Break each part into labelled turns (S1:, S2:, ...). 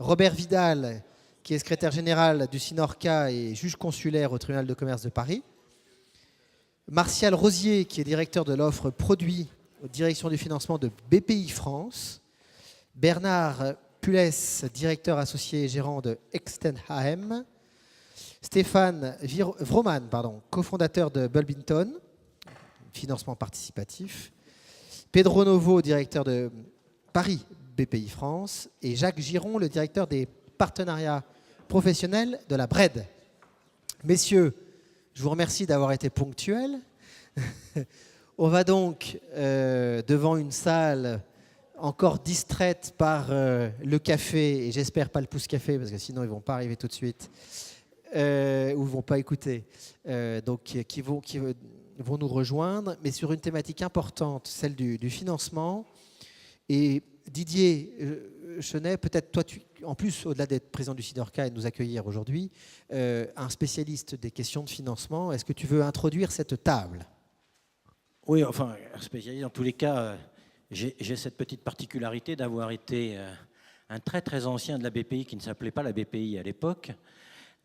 S1: Robert Vidal, qui est secrétaire général du Sinorca et juge consulaire au tribunal de commerce de Paris. Martial Rosier, qui est directeur de l'offre produit aux directions du financement de BPI France. Bernard Pulès, directeur associé et gérant de Extenhaem. Stéphane Vroman, cofondateur de Bulbington, financement participatif. Pedro Novo, directeur de Paris BPI France. Et Jacques Giron, le directeur des partenariats professionnels de la BRED. Messieurs, je vous remercie d'avoir été ponctuels. On va donc devant une salle encore distraite par le café, et j'espère pas le pouce-café, parce que sinon ils ne vont pas arriver tout de suite, ou ils ne vont pas écouter, donc qui vont nous rejoindre, mais sur une thématique importante, celle du financement. Et Didier Chenet, peut-être toi, en plus, au-delà d'être président du Sinorca et de nous accueillir aujourd'hui, un spécialiste des questions de financement, est-ce que tu veux introduire cette table ?
S2: Oui, enfin, spécialiste, dans tous les cas, j'ai cette petite particularité d'avoir été un très très ancien de la BPI qui ne s'appelait pas la BPI à l'époque.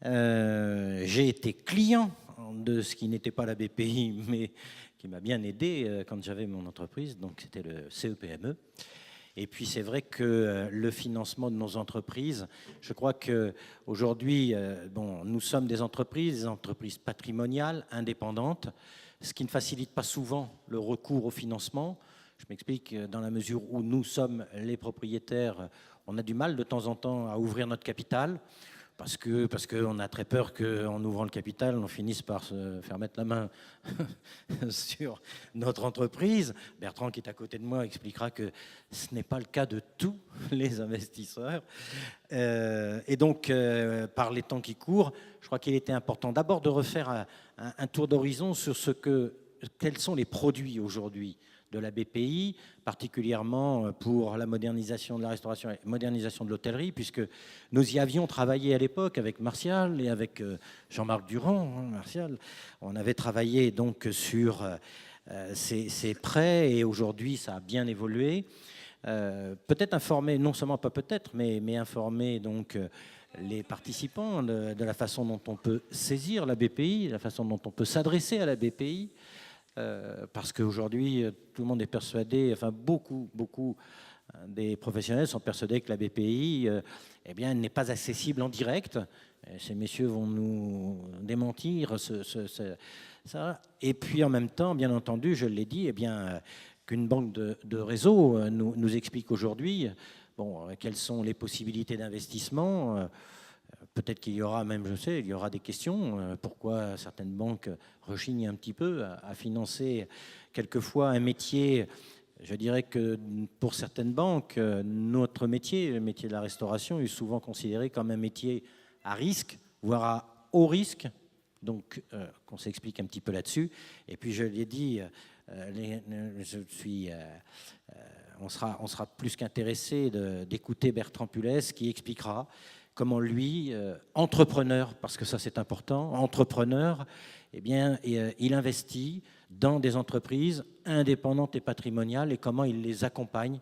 S2: J'ai été client de ce qui n'était pas la BPI, mais qui m'a bien aidé quand j'avais mon entreprise, donc c'était le CEPME. Et puis c'est vrai que le financement de nos entreprises, je crois qu'aujourd'hui, nous sommes des entreprises patrimoniales, indépendantes, ce qui ne facilite pas souvent le recours au financement. Je m'explique, dans la mesure où nous sommes les propriétaires, on a du mal de temps en temps à ouvrir notre capital, parce qu'on a très peur qu'en ouvrant le capital, on finisse par se faire mettre la main sur notre entreprise. Bertrand, qui est à côté de moi, expliquera que ce n'est pas le cas de tous les investisseurs. Et donc, par les temps qui courent, je crois qu'il était important d'abord de refaire un tour d'horizon sur quels sont les produits aujourd'hui de la BPI, particulièrement pour la modernisation de la restauration et modernisation de l'hôtellerie, puisque nous y avions travaillé à l'époque avec Martial et avec Jean-Marc Durand. Martial, on avait travaillé donc sur ces prêts, et aujourd'hui ça a bien évolué. Peut-être informer, non seulement pas peut-être, mais informer donc les participants de la façon dont on peut saisir la BPI, la façon dont on peut s'adresser à la BPI. Parce qu'aujourd'hui, tout le monde est persuadé, enfin beaucoup des professionnels sont persuadés que la BPI n'est pas accessible en direct. Ces messieurs vont nous démentir ça. Et puis en même temps, bien entendu, je l'ai dit, qu'une banque de réseau nous explique aujourd'hui quelles sont les possibilités d'investissement. Peut-être qu'il y aura même, il y aura des questions. Pourquoi certaines banques rechignent un petit peu à financer quelquefois un métier. Je dirais que pour certaines banques, notre métier, le métier de la restauration, est souvent considéré comme un métier à risque, voire à haut risque. Donc, qu'on s'explique un petit peu là-dessus. Et puis, je l'ai dit, on sera plus qu'intéressé d'écouter Bertrand Pulès, qui expliquera comment lui, entrepreneur, parce que ça c'est important, entrepreneur, il investit dans des entreprises indépendantes et patrimoniales, et comment il les accompagne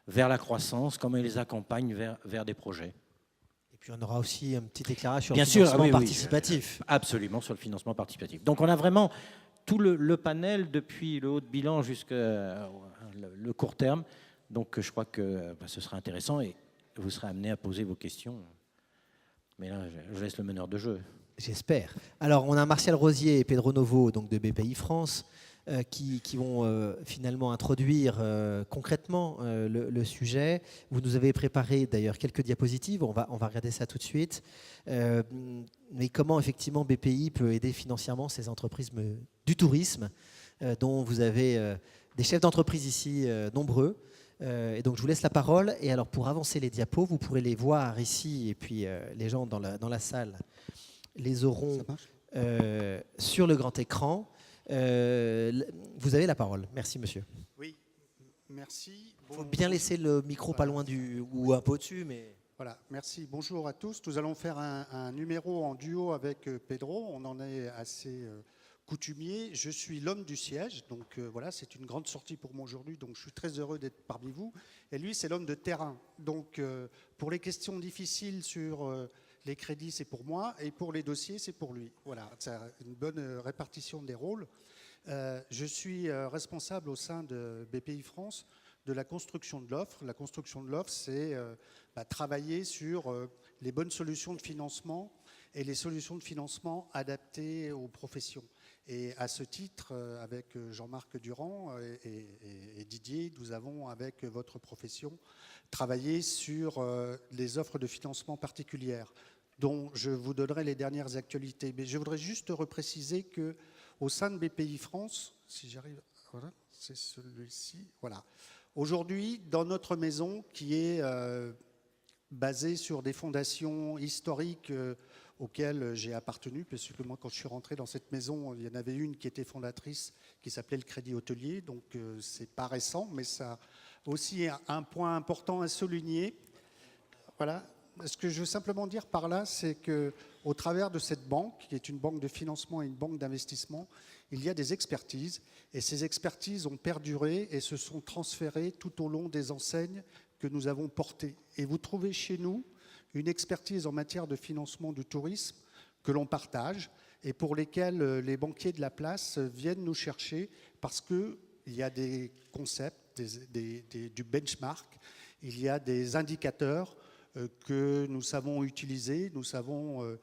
S2: vers la croissance, comment il les accompagne vers des projets.
S1: Et puis on aura aussi un petit éclairage sur
S2: le
S1: financement participatif.
S2: Absolument, sur le financement participatif. Donc on a vraiment tout le panel, depuis le haut de bilan jusqu'au le court terme. Donc je crois que ce sera intéressant, et vous serez amené à poser vos questions. Mais là, je laisse le meneur de jeu.
S1: J'espère. Alors, on a Martial Rosier et Pedro Novo, donc de BPI France, qui vont finalement introduire concrètement le sujet. Vous nous avez préparé d'ailleurs quelques diapositives. On va regarder ça tout de suite. Mais comment effectivement BPI peut aider financièrement ces entreprises du tourisme, dont vous avez des chefs d'entreprise ici nombreux. Et donc je vous laisse la parole. Et alors pour avancer les diapos, vous pourrez les voir ici, et puis les gens dans la salle les auront sur le grand écran. Vous avez la parole. Merci monsieur.
S3: Oui, merci.
S1: Il faut bien laisser le micro pas loin ou un peu au-dessus. Mais...
S3: Voilà, merci. Bonjour à tous. Nous allons faire un numéro en duo avec Pedro. On en est assez coutumier, je suis l'homme du siège, donc voilà, c'est une grande sortie pour moi aujourd'hui, donc je suis très heureux d'être parmi vous. Et lui, c'est l'homme de terrain. Donc pour les questions difficiles sur les crédits, c'est pour moi, et pour les dossiers, c'est pour lui. Voilà, c'est une bonne répartition des rôles. Je suis responsable au sein de BPI France de la construction de l'offre. La construction de l'offre, c'est travailler sur les bonnes solutions de financement et les solutions de financement adaptées aux professions. Et à ce titre, avec Jean-Marc Durand et Didier, nous avons, avec votre profession, travaillé sur les offres de financement particulières, dont je vous donnerai les dernières actualités. Mais je voudrais juste repréciser qu'au sein de BPI France, si j'arrive, voilà, c'est celui-ci, voilà. Aujourd'hui, dans notre maison, qui est basée sur des fondations historiques auxquelles j'ai appartenu, parce que moi, quand je suis rentré dans cette maison, il y en avait une qui était fondatrice, qui s'appelait le Crédit Hôtelier, donc c'est pas récent, mais ça aussi un point important à souligner. Voilà. Ce que je veux simplement dire par là, c'est qu'au travers de cette banque, qui est une banque de financement et une banque d'investissement, il y a des expertises, et ces expertises ont perduré et se sont transférées tout au long des enseignes que nous avons portées. Et vous trouvez chez nous une expertise en matière de financement du tourisme que l'on partage et pour lesquelles les banquiers de la place viennent nous chercher parce qu'il y a des concepts, du benchmark, il y a des indicateurs que nous savons utiliser, nous savons,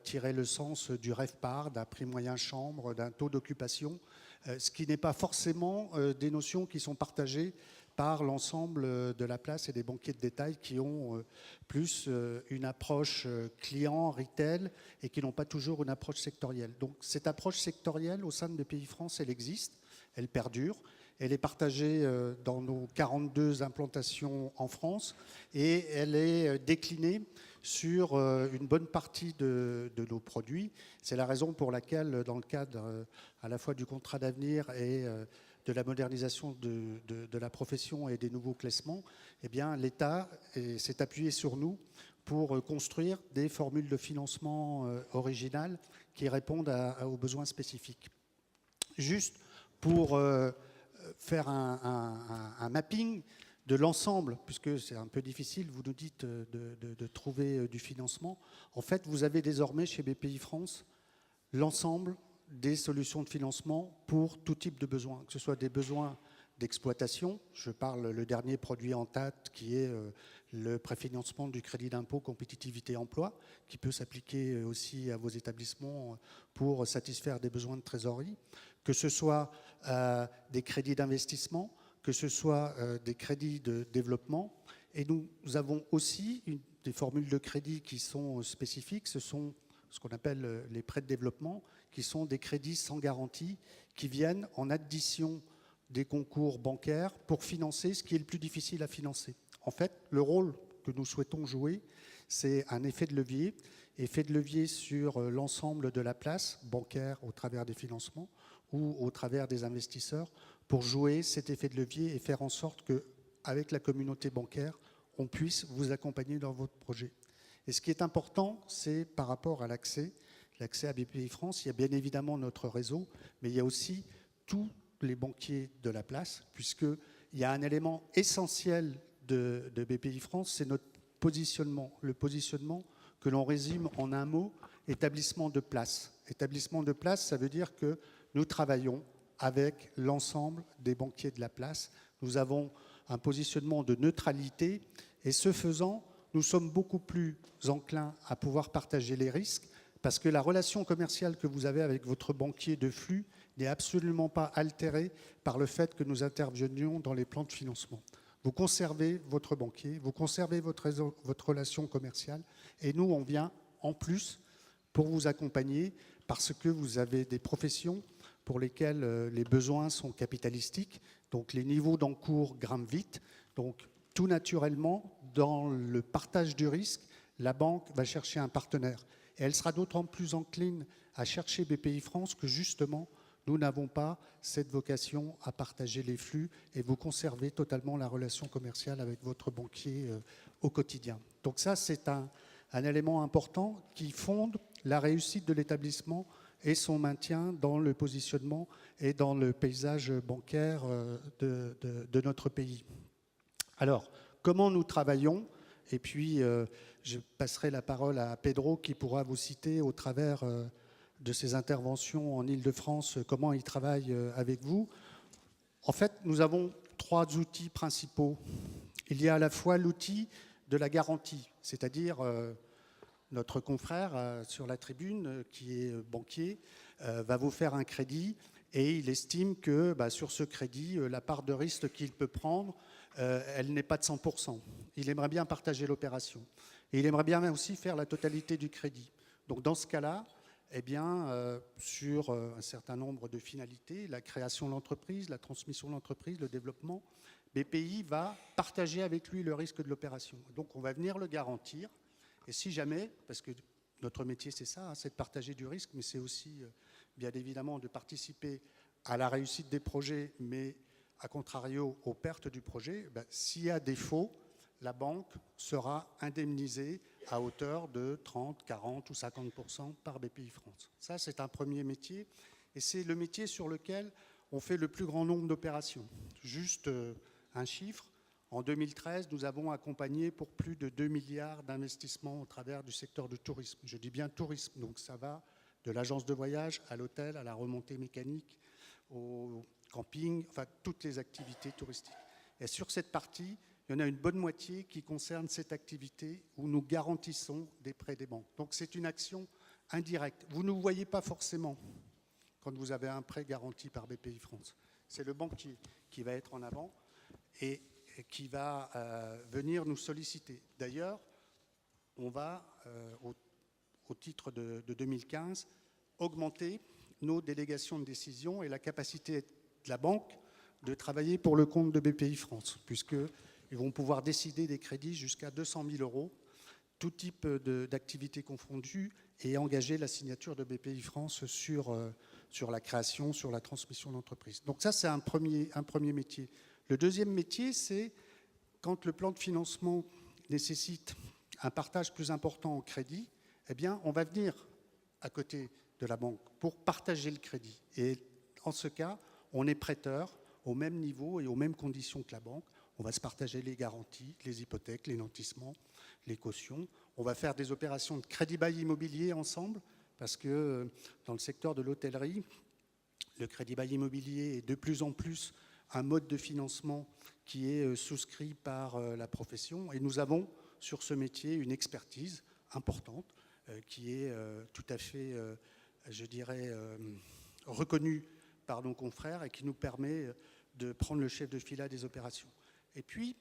S3: tirer le sens du RevPAR, d'un prix moyen chambre, d'un taux d'occupation, ce qui n'est pas forcément des notions qui sont partagées par l'ensemble de la place et des banquiers de détail qui ont plus une approche client, retail, et qui n'ont pas toujours une approche sectorielle. Donc cette approche sectorielle, au sein de BPI France, elle existe, elle perdure. Elle est partagée dans nos 42 implantations en France et elle est déclinée sur une bonne partie de nos produits. C'est la raison pour laquelle, dans le cadre à la fois du contrat d'avenir et de la modernisation de la profession et des nouveaux classements, eh bien, l'État s'est appuyé sur nous pour construire des formules de financement originales qui répondent aux besoins spécifiques. Juste pour faire un mapping de l'ensemble, puisque c'est un peu difficile, vous nous dites, de trouver du financement. En fait, vous avez désormais chez BPI France l'ensemble des solutions de financement pour tout type de besoins, que ce soit des besoins d'exploitation. Je parle le dernier produit en tête qui est le préfinancement du crédit d'impôt compétitivité emploi, qui peut s'appliquer aussi à vos établissements pour satisfaire des besoins de trésorerie, que ce soit des crédits d'investissement, que ce soit des crédits de développement. Et nous avons aussi des formules de crédit qui sont spécifiques. Ce sont ce qu'on appelle les prêts de développement, qui sont des crédits sans garantie, qui viennent en addition des concours bancaires pour financer ce qui est le plus difficile à financer. En fait, le rôle que nous souhaitons jouer, c'est un effet de levier sur l'ensemble de la place bancaire au travers des financements ou au travers des investisseurs, pour jouer cet effet de levier et faire en sorte qu'avec la communauté bancaire, on puisse vous accompagner dans votre projet. Et ce qui est important, c'est par rapport à l'accès à BPI France. Il y a bien évidemment notre réseau, mais il y a aussi tous les banquiers de la place, puisqu'il y a un élément essentiel de BPI France, c'est notre positionnement. Le positionnement que l'on résume en un mot, établissement de place. Établissement de place, ça veut dire que nous travaillons avec l'ensemble des banquiers de la place. Nous avons un positionnement de neutralité et ce faisant, nous sommes beaucoup plus enclins à pouvoir partager les risques parce que la relation commerciale que vous avez avec votre banquier de flux n'est absolument pas altérée par le fait que nous intervenions dans les plans de financement. Vous conservez votre banquier, vous conservez votre relation commerciale et nous, on vient en plus pour vous accompagner parce que vous avez des professions pour lesquelles les besoins sont capitalistiques, donc les niveaux d'encours grimpent vite. Donc tout naturellement, dans le partage du risque, la banque va chercher un partenaire. Et elle sera d'autant plus encline à chercher BPI France que justement, nous n'avons pas cette vocation à partager les flux et vous conservez totalement la relation commerciale avec votre banquier au quotidien. Donc ça, c'est un élément important qui fonde la réussite de l'établissement et son maintien dans le positionnement et dans le paysage bancaire de notre pays. Alors, comment nous travaillons? Et puis, je passerai la parole à Pedro qui pourra vous citer au travers de ses interventions en Île-de-France, comment il travaille avec vous. En fait, nous avons 3 outils principaux. Il y a à la fois l'outil de la garantie, c'est-à-dire notre confrère sur la tribune, qui est banquier, va vous faire un crédit et il estime que sur ce crédit, la part de risque qu'il peut prendre, elle n'est pas de 100%. Il aimerait bien partager l'opération. Et il aimerait bien aussi faire la totalité du crédit. Donc dans ce cas-là, sur un certain nombre de finalités, la création de l'entreprise, la transmission de l'entreprise, le développement, BPI va partager avec lui le risque de l'opération. Donc on va venir le garantir. Et si jamais, parce que notre métier c'est ça, c'est de partager du risque, mais c'est aussi bien évidemment de participer à la réussite des projets, mais à contrario aux pertes du projet, s'il y a défaut, la banque sera indemnisée à hauteur de 30, 40 ou 50% par BPI France. Ça, c'est un premier métier, et c'est le métier sur lequel on fait le plus grand nombre d'opérations. Juste un chiffre, en 2013, nous avons accompagné pour plus de 2 milliards d'investissements au travers du secteur du tourisme. Je dis bien tourisme, donc ça va de l'agence de voyage à l'hôtel, à la remontée mécanique, au camping, enfin toutes les activités touristiques. Et sur cette partie, il y en a une bonne moitié qui concerne cette activité où nous garantissons des prêts des banques. Donc c'est une action indirecte. Vous ne vous voyez pas forcément quand vous avez un prêt garanti par BPI France. C'est le banquier qui va être en avant et qui va venir nous solliciter. D'ailleurs, on va, au titre de 2015, augmenter nos délégations de décision et la capacité de la banque de travailler pour le compte de BPI France, puisqu'ils vont pouvoir décider des crédits jusqu'à 200 000 €, tout type d'activités confondues, et engager la signature de BPI France sur la création, sur la transmission d'entreprise. Donc ça, c'est un premier métier. Le deuxième métier, c'est quand le plan de financement nécessite un partage plus important en crédit, eh bien, on va venir à côté de la banque pour partager le crédit. Et en ce cas, on est prêteur au même niveau et aux mêmes conditions que la banque. On va se partager les garanties, les hypothèques, les nantissements, les cautions. On va faire des opérations de crédit-bail immobilier ensemble, parce que dans le secteur de l'hôtellerie, le crédit-bail immobilier est de plus en plus un mode de financement qui est souscrit par la profession. Et nous avons sur ce métier une expertise importante qui est tout à fait, je dirais, reconnue par nos confrères et qui nous permet de prendre le chef de file des opérations. Et puis,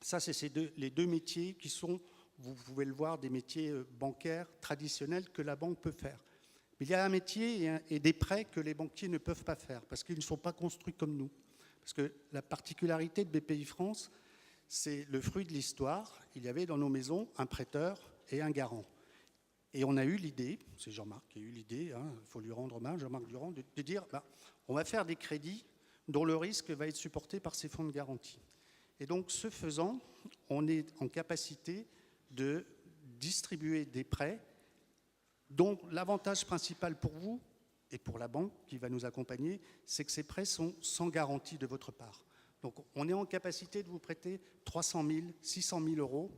S3: ça, c'est les deux métiers qui sont, vous pouvez le voir, des métiers bancaires traditionnels que la banque peut faire. Mais il y a un métier et des prêts que les banquiers ne peuvent pas faire parce qu'ils ne sont pas construits comme nous. Parce que la particularité de BPI France, c'est le fruit de l'histoire. Il y avait dans nos maisons un prêteur et un garant. Et on a eu l'idée, c'est Jean-Marc qui a eu l'idée, il faut lui rendre hommage, Jean-Marc Durand, de dire on va faire des crédits dont le risque va être supporté par ces fonds de garantie. Et donc, ce faisant, on est en capacité de distribuer des prêts dont l'avantage principal pour vous et pour la banque qui va nous accompagner, c'est que ces prêts sont sans garantie de votre part. Donc, on est en capacité de vous prêter 300 000, 600 000 €,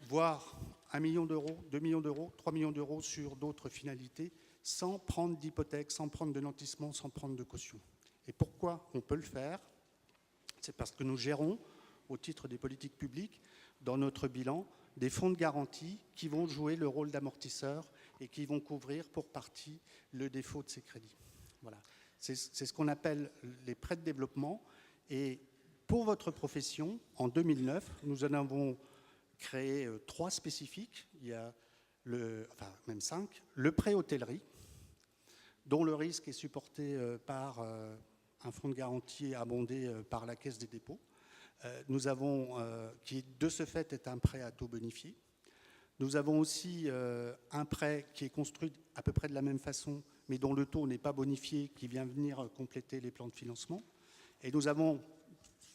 S3: voire 1 million d'euros, 2 millions d'euros, 3 millions d'euros sur d'autres finalités, sans prendre d'hypothèque, sans prendre de nantissement, sans prendre de caution. Et pourquoi on peut le faire? C'est parce que nous gérons, au titre des politiques publiques, dans notre bilan, des fonds de garantie qui vont jouer le rôle d'amortisseur et qui vont couvrir pour partie le défaut de ces crédits. Voilà. C'est ce qu'on appelle les prêts de développement. Et pour votre profession, en 2009, nous en avons créé 3 spécifiques. Il y a même 5. Le prêt hôtellerie, dont le risque est supporté par un fonds de garantie abondé par la Caisse des dépôts. Nous avons, qui de ce fait est un prêt à taux bonifié. Nous avons aussi un prêt qui est construit à peu près de la même façon, mais dont le taux n'est pas bonifié, qui vient venir compléter les plans de financement. Et nous avons,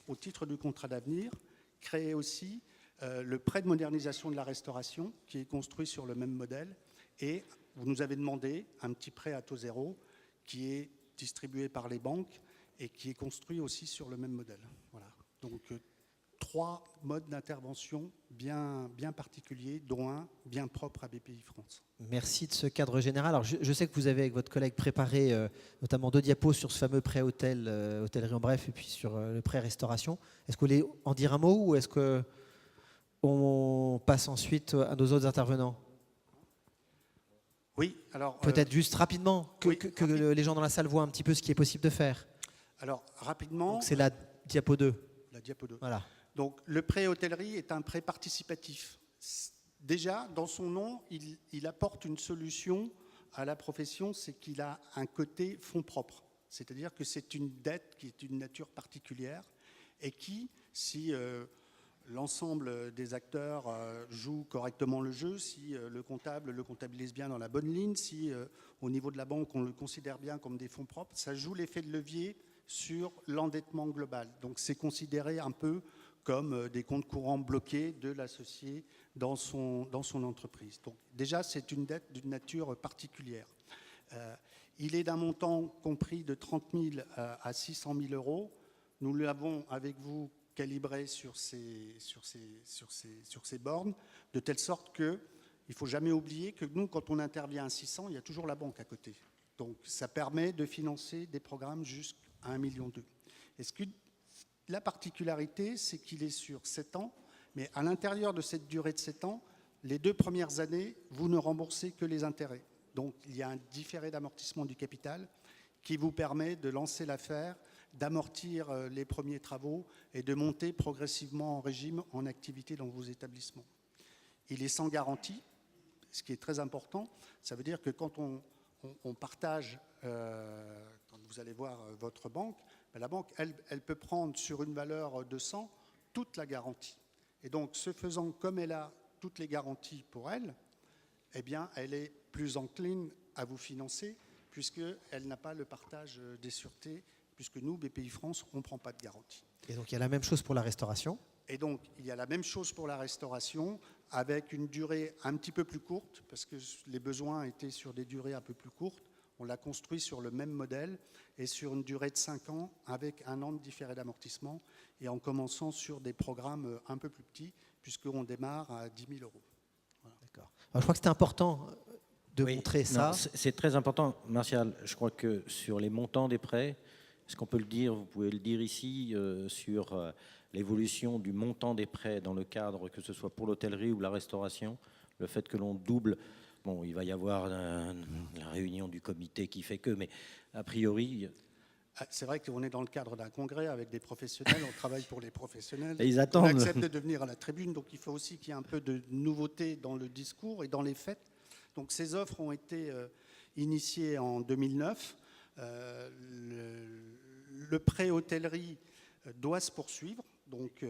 S3: au titre du contrat d'avenir, créé aussi le prêt de modernisation de la restauration, qui est construit sur le même modèle, et vous nous avez demandé un petit prêt à taux zéro qui est distribué par les banques et qui est construit aussi sur le même modèle. Voilà. Donc, 3 modes d'intervention bien particuliers, dont un bien propre à BPI France.
S1: Merci de ce cadre général. Alors, je sais que vous avez, avec votre collègue, préparé notamment 2 diapos sur ce fameux prêt hôtel, hôtellerie en bref, et puis sur le prêt restauration. Est-ce que vous voulez en dire un mot ou est-ce qu'on passe ensuite à nos autres intervenants?
S3: Oui, alors...
S1: Peut-être juste rapidement, que les gens dans la salle voient un petit peu ce qui est possible de faire.
S3: Alors, rapidement...
S1: C'est la diapo 2.
S3: La diapo 2.
S1: Voilà.
S3: Donc, le prêt hôtellerie est un prêt participatif. Déjà, dans son nom, il apporte une solution à la profession, c'est qu'il a un côté fonds propres. C'est-à-dire que c'est une dette qui est d'une nature particulière et qui, si l'ensemble des acteurs joue correctement le jeu, si le comptable le comptabilise bien dans la bonne ligne, si au niveau de la banque on le considère bien comme des fonds propres, ça joue l'effet de levier sur l'endettement global. Donc c'est considéré un peu comme des comptes courants bloqués de l'associé dans son entreprise. Donc déjà, c'est une dette d'une nature particulière. Il est d'un montant compris de 30 000 à 600 000 euros. Nous l'avons, avec vous, calibré sur ces bornes, de telle sorte qu'il ne faut jamais oublier que nous, quand on intervient à 600, il y a toujours la banque à côté. Donc ça permet de financer des programmes jusqu'à 1,2 million. Est-ce que la particularité, c'est qu'il est sur 7 ans, mais à l'intérieur de cette durée de 7 ans, les 2 premières années, vous ne remboursez que les intérêts. Donc, il y a un différé d'amortissement du capital qui vous permet de lancer l'affaire, d'amortir les premiers travaux et de monter progressivement en régime, en activité dans vos établissements. Il est sans garantie, ce qui est très important. Ça veut dire que quand on partage, quand vous allez voir votre banque, la banque, elle peut prendre sur une valeur de 100 toute la garantie. Et donc, ce faisant, comme elle a toutes les garanties pour elle, eh bien, elle est plus encline à vous financer puisqu'elle n'a pas le partage des sûretés, puisque nous, BPI France, on ne prend pas de garantie.
S1: Et donc, il y a la même chose pour la restauration.
S3: Et donc, il y a la même chose pour la restauration, avec une durée un petit peu plus courte, parce que les besoins étaient sur des durées un peu plus courtes. On l'a construit sur le même modèle et sur une durée de 5 ans avec 1 an de différé d'amortissement et en commençant sur des programmes un peu plus petits puisqu'on démarre à 10 000 euros. Voilà.
S1: D'accord. Alors, je crois que c'était important de montrer ça.
S2: Non, c'est très important, Martial. Je crois que sur les montants des prêts, est-ce qu'on peut le dire, vous pouvez le dire ici, sur l'évolution du montant des prêts dans le cadre, que ce soit pour l'hôtellerie ou la restauration, le fait que l'on double. Bon, il va y avoir la réunion du comité qui fait que, mais a priori...
S3: C'est vrai qu'on est dans le cadre d'un congrès avec des professionnels, on travaille pour les professionnels.
S2: Et ils attendent.
S3: On accepte de venir à la tribune, donc il faut aussi qu'il y ait un peu de nouveauté dans le discours et dans les faits. Donc ces offres ont été initiées en 2009. Le prêt hôtellerie doit se poursuivre. Donc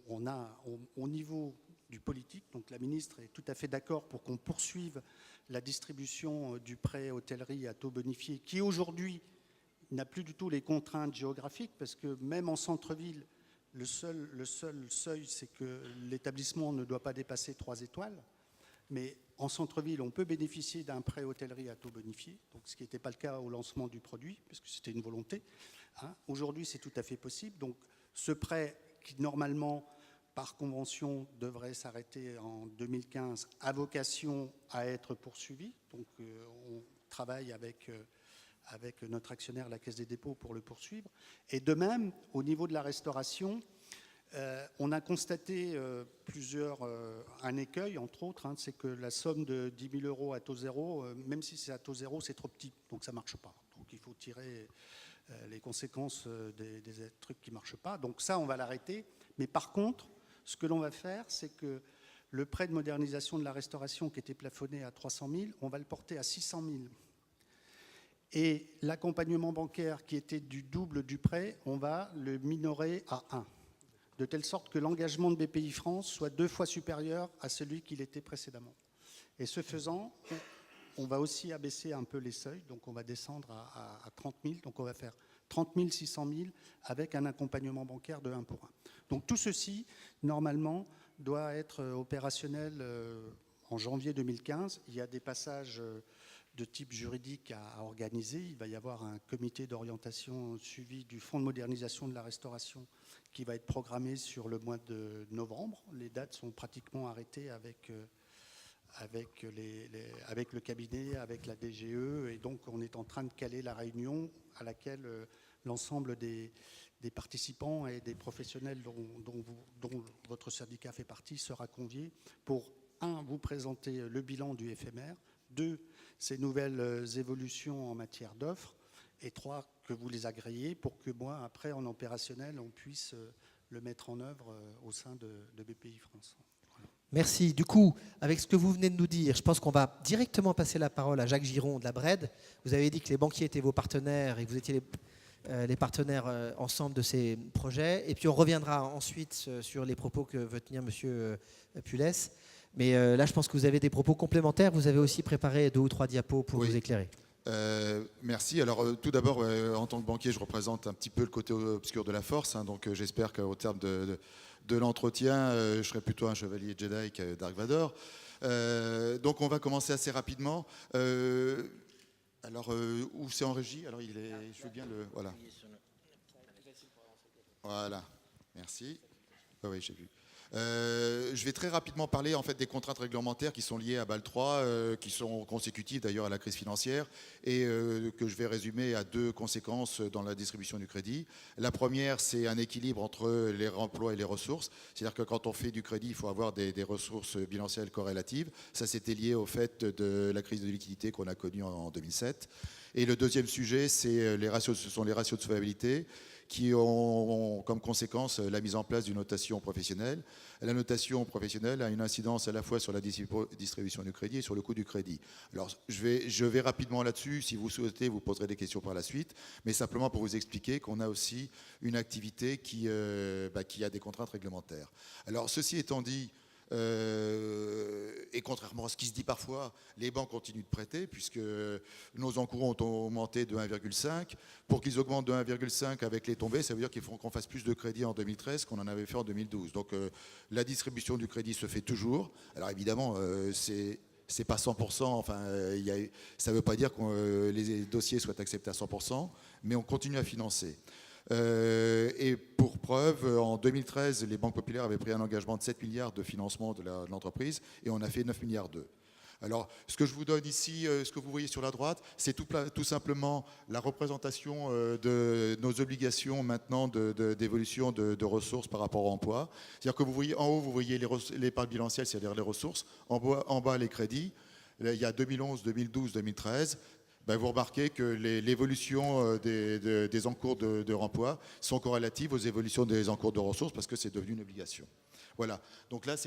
S3: on a au niveau du politique, donc la ministre est tout à fait d'accord pour qu'on poursuive la distribution du prêt hôtellerie à taux bonifié, qui aujourd'hui n'a plus du tout les contraintes géographiques, parce que même en centre-ville, le seul seuil, c'est que l'établissement ne doit pas dépasser 3 étoiles. Mais en centre-ville, on peut bénéficier d'un prêt hôtellerie à taux bonifié, donc ce qui n'était pas le cas au lancement du produit, parce que c'était une volonté. Aujourd'hui, c'est tout à fait possible. Donc ce prêt qui, normalement, par convention, devrait s'arrêter en 2015, a vocation à être poursuivi. Donc on travaille avec notre actionnaire, la Caisse des dépôts, pour le poursuivre. Et de même, au niveau de la restauration, on a constaté un écueil, entre autres, c'est que la somme de 10 000 euros à taux zéro, même si c'est à taux zéro, c'est trop petit, donc ça ne marche pas. Donc il faut tirer les conséquences des trucs qui ne marchent pas. Donc ça, on va l'arrêter. Mais par contre, ce que l'on va faire, c'est que le prêt de modernisation de la restauration qui était plafonné à 300 000, on va le porter à 600 000. Et l'accompagnement bancaire qui était du double du prêt, on va le minorer à 1. De telle sorte que l'engagement de BPI France soit 2 fois supérieur à celui qu'il était précédemment. Et ce faisant, on va aussi abaisser un peu les seuils, donc on va descendre à 30 000, donc on va faire 30 000, 600 000 avec un accompagnement bancaire de 1 pour 1. Donc tout ceci, normalement, doit être opérationnel en janvier 2015. Il y a des passages de type juridique à organiser. Il va y avoir un comité d'orientation suivi du Fonds de modernisation de la restauration qui va être programmé sur le mois de novembre. Les dates sont pratiquement arrêtées avec le cabinet, avec la DGE, et donc on est en train de caler la réunion à laquelle l'ensemble des participants et des professionnels dont votre syndicat fait partie sera convié pour, un, vous présenter le bilan du FMR, deux, ces nouvelles évolutions en matière d'offres, et trois, que vous les agréez pour que moi, après, en opérationnel, on puisse le mettre en œuvre au sein de BPI France.
S1: Merci. Du coup, avec ce que vous venez de nous dire, je pense qu'on va directement passer la parole à Jacques Giron de la BRED. Vous avez dit que les banquiers étaient vos partenaires et que vous étiez les partenaires ensemble de ces projets. Et puis on reviendra ensuite sur les propos que veut tenir M. Pulès. Mais là, je pense que vous avez des propos complémentaires. Vous avez aussi préparé 2 ou 3 diapos pour vous éclairer.
S4: Merci. Alors tout d'abord, en tant que banquier, je représente un petit peu le côté obscur de la force. Donc j'espère qu'au terme de l'entretien, je serai plutôt un chevalier Jedi que Dark Vador. Donc on va commencer assez rapidement. Alors où c'est en régie? Alors je veux bien le... Voilà. Voilà. Merci. Oui, j'ai vu. Je vais très rapidement parler en fait des contraintes réglementaires qui sont liées à Bâle 3, qui sont consécutives d'ailleurs à la crise financière et que je vais résumer à 2 conséquences dans la distribution du crédit. La première, c'est un équilibre entre les emplois et les ressources. C'est-à-dire que quand on fait du crédit, il faut avoir des ressources bilancielles corrélatives. Ça, c'était lié au fait de la crise de liquidité qu'on a connue en 2007. Et le deuxième sujet, ce sont les ratios de solvabilité qui ont comme conséquence la mise en place d'une notation professionnelle. La notation professionnelle a une incidence à la fois sur la distribution du crédit et sur le coût du crédit. Alors, je vais rapidement là-dessus. Si vous souhaitez, vous poserez des questions par la suite. Mais simplement pour vous expliquer qu'on a aussi une activité qui a des contraintes réglementaires. Alors, ceci étant dit, et contrairement à ce qui se dit parfois, les banques continuent de prêter puisque nos encours ont augmenté de 1,5. Pour qu'ils augmentent de 1,5 avec les tombées, ça veut dire qu'il faut qu'on fasse plus de crédit en 2013 qu'on en avait fait en 2012. Donc la distribution du crédit se fait toujours. Alors évidemment, c'est pas 100%, enfin, ça ne veut pas dire que les dossiers soient acceptés à 100%, mais on continue à financer. Et pour preuve, en 2013, les banques populaires avaient pris un engagement de 7 milliards de financement de l'entreprise et on a fait 9 milliards d'euros. Alors, ce que je vous donne ici, ce que vous voyez sur la droite, c'est tout simplement la représentation de nos obligations maintenant d'évolution de ressources par rapport au emploi. C'est-à-dire que vous voyez en haut, vous voyez les parts bilancielles, c'est-à-dire les ressources, en bas les crédits. Là, il y a 2011, 2012, 2013. Vous remarquez que l'évolution des encours de remploi sont corrélatives aux évolutions des encours de ressources parce que c'est devenu une obligation. Voilà. Donc là,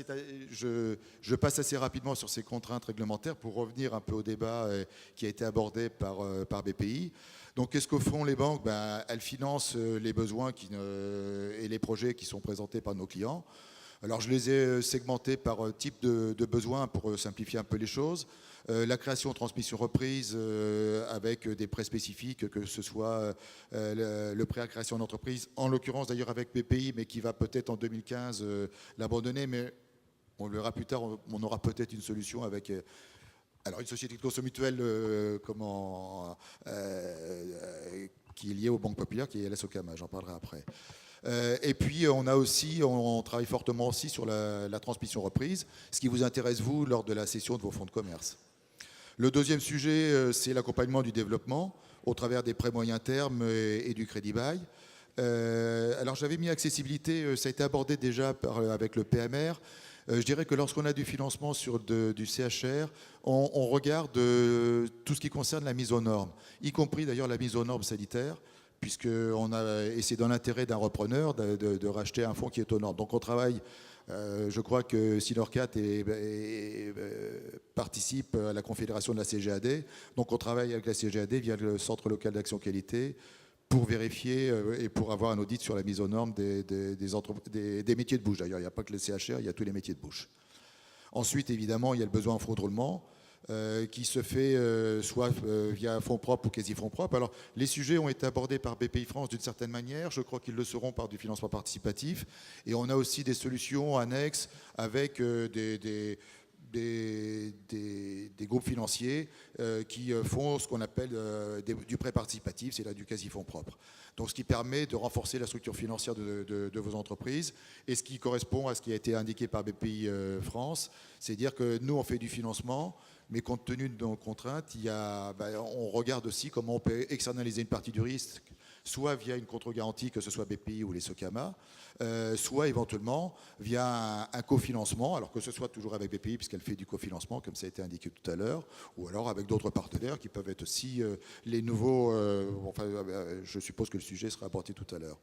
S4: je passe assez rapidement sur ces contraintes réglementaires pour revenir un peu au débat qui a été abordé par BPI. Donc qu'est-ce que font les banques? Elles financent les besoins et les projets qui sont présentés par nos clients. Alors je les ai segmentés par type de besoin pour simplifier un peu les choses. La création, transmission, reprise avec des prêts spécifiques, que ce soit le prêt à création d'entreprise, en l'occurrence d'ailleurs avec BPI, mais qui va peut-être en 2015 l'abandonner, mais on le verra plus tard, on aura peut-être une solution avec... alors une société de conso mutuelle qui est liée aux banques populaires, qui est la Socama, j'en parlerai après. Et puis on travaille fortement aussi sur la transmission reprise, ce qui vous intéresse vous lors de la cession de vos fonds de commerce. Le deuxième sujet, c'est l'accompagnement du développement au travers des prêts moyen terme et du crédit bail. Alors j'avais mis accessibilité, ça a été abordé déjà avec le PMR. Je dirais que lorsqu'on a du financement sur du CHR, on regarde tout ce qui concerne la mise aux normes, y compris d'ailleurs la mise aux normes sanitaires, et c'est dans l'intérêt d'un repreneur de racheter un fonds qui est aux normes. Donc on travaille, je crois que Sinorcat participe à la confédération de la CGAD, donc on travaille avec la CGAD via le Centre local d'action qualité pour vérifier et pour avoir un audit sur la mise aux normes des métiers de bouche. D'ailleurs, il n'y a pas que le CHR, il y a tous les métiers de bouche. Ensuite, évidemment, il y a le besoin en fonds de roulement, qui se fait soit via fonds propres ou quasi-fonds propres. Alors, les sujets ont été abordés par BPI France d'une certaine manière. Je crois qu'ils le seront par du financement participatif. Et on a aussi des solutions annexes avec des groupes financiers qui font ce qu'on appelle du prêt participatif, c'est-à-dire du quasi-fonds propre. Donc ce qui permet de renforcer la structure financière de vos entreprises et ce qui correspond à ce qui a été indiqué par BPI France, c'est-à-dire que nous on fait du financement, mais compte tenu de nos contraintes, on regarde aussi comment on peut externaliser une partie du risque, soit via une contre-garantie, que ce soit BPI ou les Socama, soit éventuellement via un cofinancement, alors que ce soit toujours avec BPI, puisqu'elle fait du cofinancement, comme ça a été indiqué tout à l'heure, ou alors avec d'autres partenaires qui peuvent être aussi les nouveaux... je suppose que le sujet sera abordé tout à l'heure.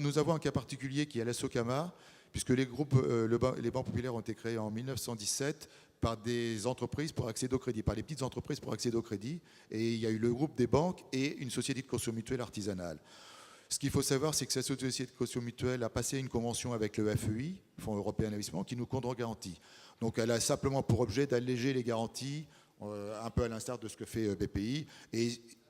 S4: Nous avons un cas particulier qui est la Socama, puisque les banques populaires ont été créées en 1917 par des entreprises pour accéder au crédit, par les petites entreprises pour accéder au crédit. Et il y a eu le groupe des banques et une société de caution mutuelle artisanale. Ce qu'il faut savoir, c'est que cette société de caution mutuelle a passé une convention avec le FEI, Fonds européen d'investissement, qui nous contre-garantit. Donc elle a simplement pour objet d'alléger les garanties, un peu à l'instar de ce que fait BPI,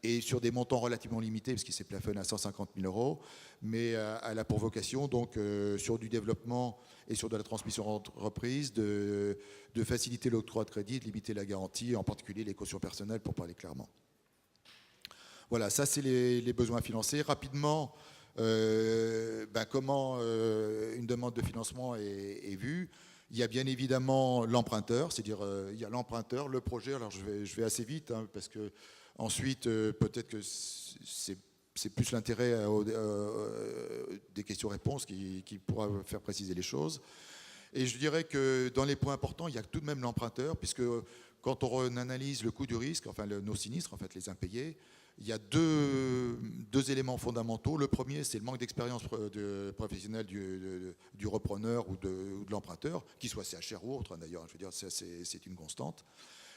S4: et sur des montants relativement limités, parce qu'il s'est plafonné à 150 000 €, mais elle a pour vocation, donc, sur du développement et sur de la transmission d'entreprise, de faciliter l'octroi de crédit, de limiter la garantie, en particulier les cautions personnelles, pour parler clairement. Voilà, ça c'est les besoins financiers. Rapidement, comment une demande de financement est vue. Il y a bien évidemment l'emprunteur, c'est-à-dire il y a l'emprunteur, le projet. Alors je vais assez vite, hein, parce que ensuite peut-être que c'est plus l'intérêt des questions-réponses qui pourra faire préciser les choses. Et je dirais que dans les points importants, il y a tout de même l'emprunteur, puisque quand on analyse le coût du risque, enfin nos sinistres, en fait les impayés, il y a deux éléments fondamentaux. Le premier, c'est le manque d'expérience professionnelle du repreneur ou de l'emprunteur, qu'il soit CHR ou autre, d'ailleurs. Je veux dire, c'est une constante.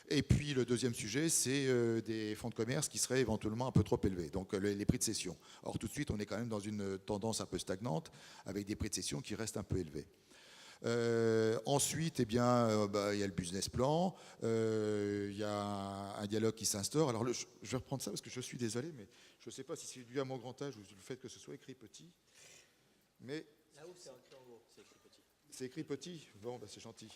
S4: Et puis le deuxième sujet, c'est des fonds de commerce qui seraient éventuellement un peu trop élevés, donc les prix de cession. Or tout de suite, on est quand même dans une tendance un peu stagnante, avec des prix de cession qui restent un peu élevés. Ensuite, il y a le business plan, il y a un dialogue qui s'instaure. Alors, je vais reprendre ça parce que je suis désolé, mais je ne sais pas si c'est dû à mon grand âge ou le fait que ce soit écrit petit. Mais
S2: là-haut, c'est écrit en haut, c'est écrit petit.
S4: C'est écrit petit. Bon, c'est gentil.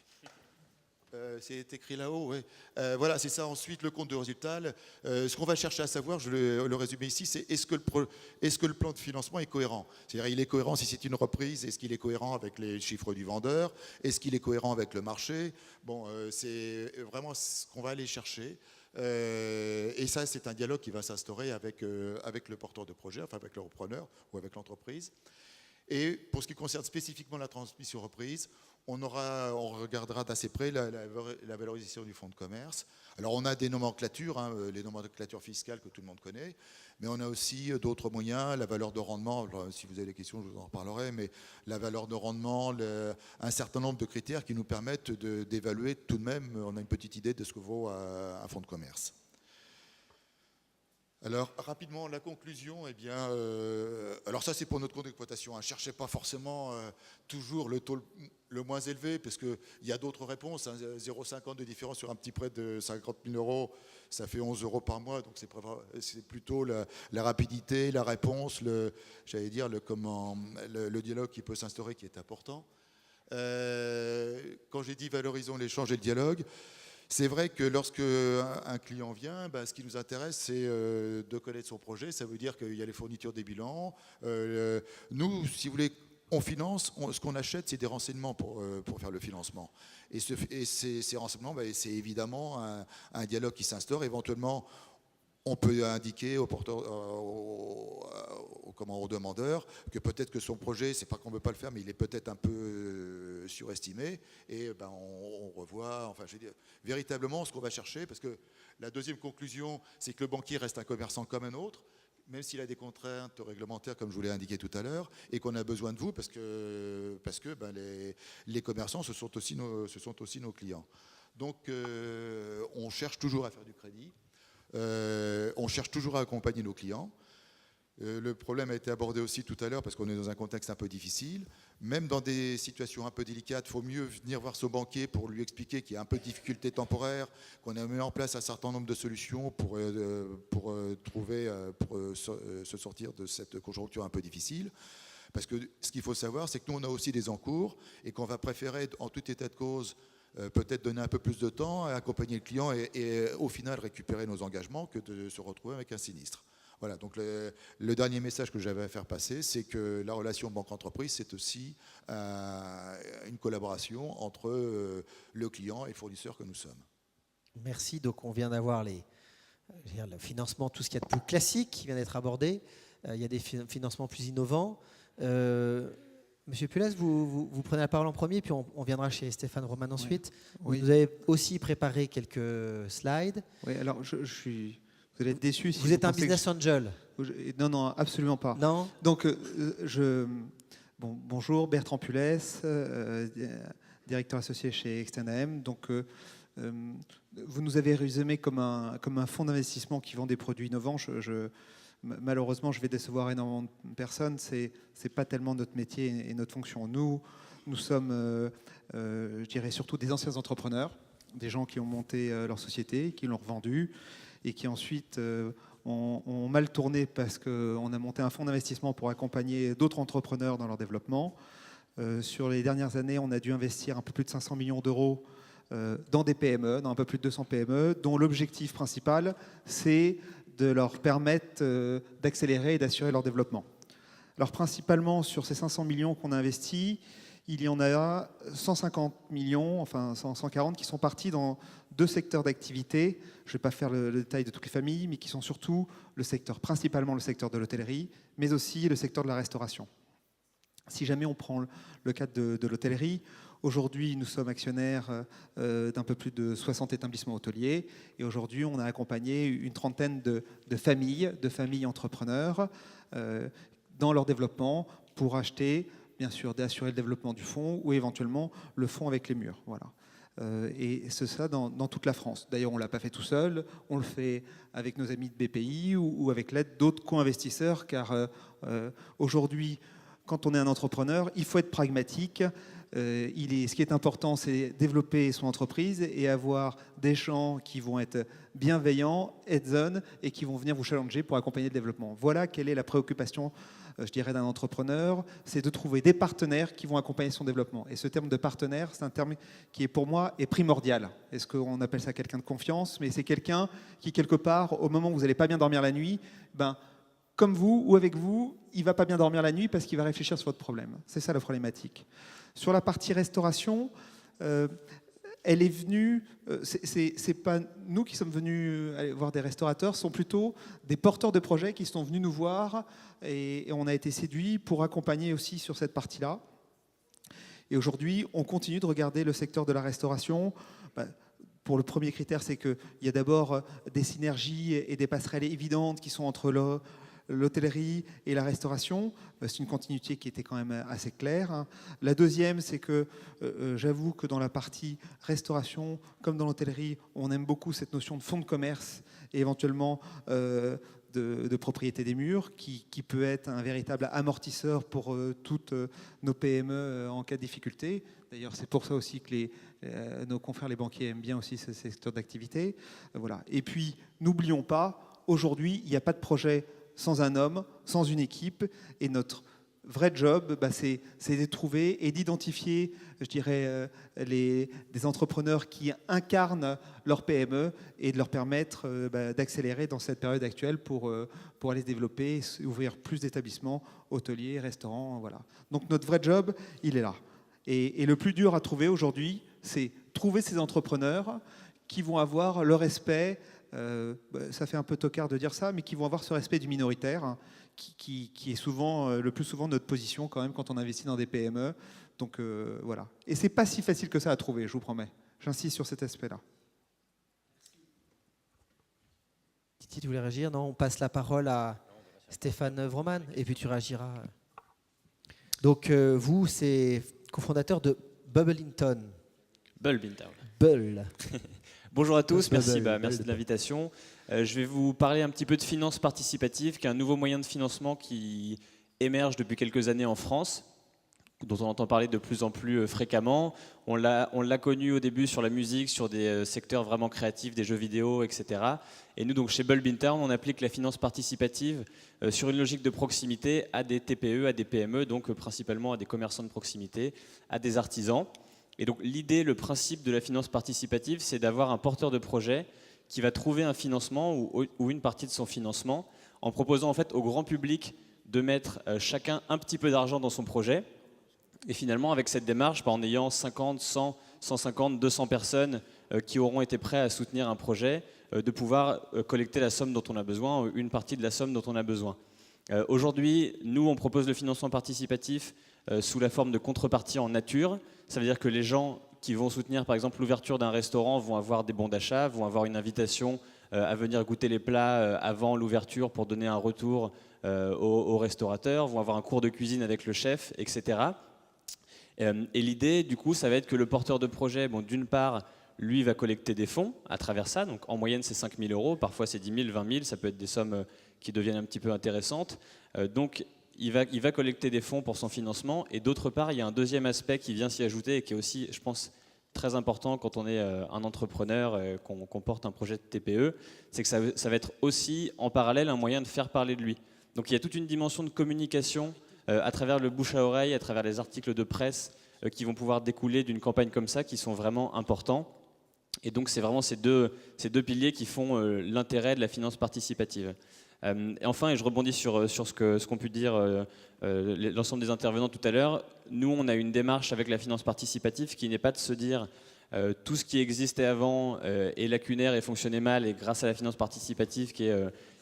S4: C'est écrit là-haut, oui. Voilà, c'est ça. Ensuite, le compte de résultat. Ce qu'on va chercher à savoir, je le résumer ici, c'est est-ce que le plan de financement est cohérent? C'est-à-dire, il est cohérent si c'est une reprise. Est-ce qu'il est cohérent avec les chiffres du vendeur? Est-ce qu'il est cohérent avec le marché? Bon, c'est vraiment ce qu'on va aller chercher. Et ça, c'est un dialogue qui va s'instaurer avec le porteur de projet, enfin avec le repreneur ou avec l'entreprise. Et pour ce qui concerne spécifiquement la transmission reprise, on regardera d'assez près la valorisation du fonds de commerce. Alors on a des nomenclatures, les nomenclatures fiscales que tout le monde connaît, mais on a aussi d'autres moyens, la valeur de rendement. Alors, si vous avez des questions, je vous en reparlerai, mais la valeur de rendement, un certain nombre de critères qui nous permettent d'évaluer tout de même, on a une petite idée de ce que vaut un fonds de commerce. Alors, rapidement, la conclusion, alors ça c'est pour notre compte d'exploitation. Ne cherchez pas forcément toujours le taux le moins élevé, parce qu'il y a d'autres réponses. 0,50 de différence sur un petit prêt de 50 000 €, ça fait 11 € par mois. Donc c'est plutôt la rapidité, la réponse, le dialogue qui peut s'instaurer qui est important. Quand j'ai dit valorisons l'échange et le dialogue, c'est vrai que lorsque un client vient, ce qui nous intéresse, c'est de connaître son projet. Ça veut dire qu'il y a les fournitures des bilans. Nous, si vous voulez, on finance. Ce qu'on achète, c'est des renseignements pour faire le financement. Et ces renseignements, c'est évidemment un dialogue qui s'instaure. Éventuellement, on peut indiquer au demandeur que peut-être que son projet, c'est pas qu'on ne veut pas le faire, mais il est peut-être un peu surestimé. Et on revoit. Enfin, je veux dire, véritablement, ce qu'on va chercher, parce que la deuxième conclusion, c'est que le banquier reste un commerçant comme un autre, même s'il a des contraintes réglementaires, comme je vous l'ai indiqué tout à l'heure, et qu'on a besoin de vous, parce que les commerçants, ce sont aussi nos clients. Donc, on cherche toujours à faire du crédit. On cherche toujours à accompagner nos clients. Le problème a été abordé aussi tout à l'heure parce qu'on est dans un contexte un peu difficile. Même dans des situations un peu délicates, il faut mieux venir voir son banquier pour lui expliquer qu'il y a un peu de difficulté temporaire, qu'on a mis en place un certain nombre de solutions pour se sortir de cette conjoncture un peu difficile. Parce que ce qu'il faut savoir, c'est que nous, on a aussi des encours et qu'on va préférer, en tout état de cause, peut-être donner un peu plus de temps, accompagner le client et au final récupérer nos engagements que de se retrouver avec un sinistre. Voilà, donc le dernier message que j'avais à faire passer, c'est que la relation banque-entreprise, c'est aussi une collaboration entre le client et le fournisseur que nous sommes.
S1: Merci. Donc on vient d'avoir le financement, tout ce qu'il y a de plus classique qui vient d'être abordé. Il y a des financements plus innovants. Monsieur Pules, vous prenez la parole en premier, puis on viendra chez Stéphane Roman ensuite.
S5: Oui.
S1: Vous avez aussi préparé quelques slides.
S5: Oui, alors je suis... Vous allez être déçus si
S1: vous êtes un
S5: pensez
S1: business angel.
S5: Non, absolument pas.
S1: Non.
S5: Donc, bonjour, Bertrand Pules, directeur associé chez Externam. Donc, vous nous avez résumé comme un fonds d'investissement qui vend des produits innovants. Malheureusement, je vais décevoir énormément de personnes. C'est pas tellement notre métier et notre fonction. Nous sommes, je dirais, surtout des anciens entrepreneurs, des gens qui ont monté leur société, qui l'ont revendue et qui ensuite ont mal tourné parce qu'on a monté un fonds d'investissement pour accompagner d'autres entrepreneurs dans leur développement. Sur les dernières années, on a dû investir un peu plus de 500 millions d'euros dans des PME, dans un peu plus de 200 PME, dont l'objectif principal, c'est de leur permettre d'accélérer et d'assurer leur développement. Alors principalement sur ces 500 millions qu'on a investis, il y en a 150 millions, enfin 140 qui sont partis dans 2 secteurs d'activité. Je ne vais pas faire le détail de toutes les familles, mais qui sont surtout principalement le secteur de l'hôtellerie, mais aussi le secteur de la restauration. Si jamais on prend le cadre de l'hôtellerie, aujourd'hui nous sommes actionnaires d'un peu plus de 60 établissements hôteliers et aujourd'hui on a accompagné une trentaine de familles entrepreneurs dans leur développement pour acheter, bien sûr, d'assurer le développement du fonds ou éventuellement le fonds avec les murs. Voilà. Et c'est ça dans toute la France. D'ailleurs, on ne l'a pas fait tout seul, on le fait avec nos amis de BPI ou avec l'aide d'autres co-investisseurs, car aujourd'hui, quand on est un entrepreneur, il faut être pragmatique. Ce qui est important, c'est développer son entreprise et avoir des gens qui vont être bienveillants, hands-on et qui vont venir vous challenger pour accompagner le développement. Voilà quelle est la préoccupation, je dirais, d'un entrepreneur, c'est de trouver des partenaires qui vont accompagner son développement. Et ce terme de partenaire, c'est un terme qui, pour moi, est primordial. Est-ce qu'on appelle ça quelqu'un de confiance? Mais c'est quelqu'un qui, quelque part, au moment où vous n'allez pas bien dormir la nuit, comme vous ou avec vous, il ne va pas bien dormir la nuit parce qu'il va réfléchir sur votre problème. C'est ça la problématique. Sur la partie restauration, elle est venue, c'est pas nous qui sommes venus aller voir des restaurateurs, ce sont plutôt des porteurs de projets qui sont venus nous voir et on a été séduits pour accompagner aussi sur cette partie-là. Et aujourd'hui, on continue de regarder le secteur de la restauration. Pour le premier critère, c'est qu'il y a d'abord des synergies et des passerelles évidentes qui sont entre l'hôtellerie et la restauration. C'est une continuité qui était quand même assez claire. La deuxième, c'est que j'avoue que dans la partie restauration, comme dans l'hôtellerie, on aime beaucoup cette notion de fonds de commerce et éventuellement de propriété des murs, qui peut être un véritable amortisseur pour toutes nos PME en cas de difficulté. D'ailleurs, c'est pour ça aussi que nos confrères, les banquiers, aiment bien aussi ce secteur d'activité. Voilà. Et puis, n'oublions pas, aujourd'hui, il n'y a pas de projet sans un homme, sans une équipe. Et notre vrai job, c'est de trouver et d'identifier, je dirais, des entrepreneurs qui incarnent leur PME et de leur permettre d'accélérer dans cette période actuelle pour aller se développer, ouvrir plus d'établissements hôteliers, restaurants. Voilà. Donc notre vrai job, il est là. Et le plus dur à trouver aujourd'hui, c'est trouver ces entrepreneurs qui vont avoir le respect, ça fait un peu tocard de dire ça, mais qui vont avoir ce respect du minoritaire, hein, qui est souvent, le plus souvent notre position quand même quand on investit dans des PME. Donc voilà. Et c'est pas si facile que ça à trouver, je vous promets. J'insiste sur cet aspect-là.
S1: Titi, tu voulais réagir? Non, on passe la parole à Stéphane Vroman et puis tu réagiras. Donc vous, c'est cofondateur de Bubblington.
S6: Bull. Bonjour à tous, merci de l'invitation. Je vais vous parler un petit peu de finance participative, qui est un nouveau moyen de financement qui émerge depuis quelques années en France. dont on entend parler de plus en plus fréquemment. On l'a connu au début sur la musique, sur des secteurs vraiment créatifs, des jeux vidéo, etc. Et nous, donc, chez Bulb Interne, on applique la finance participative sur une logique de proximité à des TPE, à des PME, donc principalement à des commerçants de proximité, à des artisans. Et donc l'idée, le principe de la finance participative, c'est d'avoir un porteur de projet qui va trouver un financement ou une partie de son financement en proposant en fait au grand public de mettre chacun un petit peu d'argent dans son projet. Et finalement, avec cette démarche, en ayant 50, 100, 150, 200 personnes qui auront été prêts à soutenir un projet, de pouvoir collecter la somme dont on a besoin, ou une partie de la somme dont on a besoin. Aujourd'hui, nous, on propose le financement participatif sous la forme de contrepartie en nature. Ça veut dire que les gens qui vont soutenir, par exemple, l'ouverture d'un restaurant vont avoir des bons d'achat, vont avoir une invitation à venir goûter les plats avant l'ouverture pour donner un retour aux restaurateurs, vont avoir un cours de cuisine avec le chef, etc. Et l'idée, du coup, ça va être que le porteur de projet, d'une part, lui va collecter des fonds à travers ça. Donc en moyenne, c'est 5 000 euros. Parfois, c'est 10 000, 20 000. Ça peut être des sommes qui deviennent un petit peu intéressantes. Donc il va collecter des fonds pour son financement. Et d'autre part, il y a un deuxième aspect qui vient s'y ajouter et qui est aussi, je pense, très important quand on est un entrepreneur, qu'on porte un projet de TPE. C'est que ça va être aussi, en parallèle, un moyen de faire parler de lui. Donc il y a toute une dimension de communication à travers le bouche à oreille, à travers les articles de presse qui vont pouvoir découler d'une campagne comme ça, qui sont vraiment importants. Et donc c'est vraiment ces deux piliers qui font l'intérêt de la finance participative. Et enfin, et je rebondis sur ce qu'ont pu dire l'ensemble des intervenants tout à l'heure, nous on a une démarche avec la finance participative qui n'est pas de se dire tout ce qui existait avant est lacunaire et fonctionnait mal, et grâce à la finance participative qui est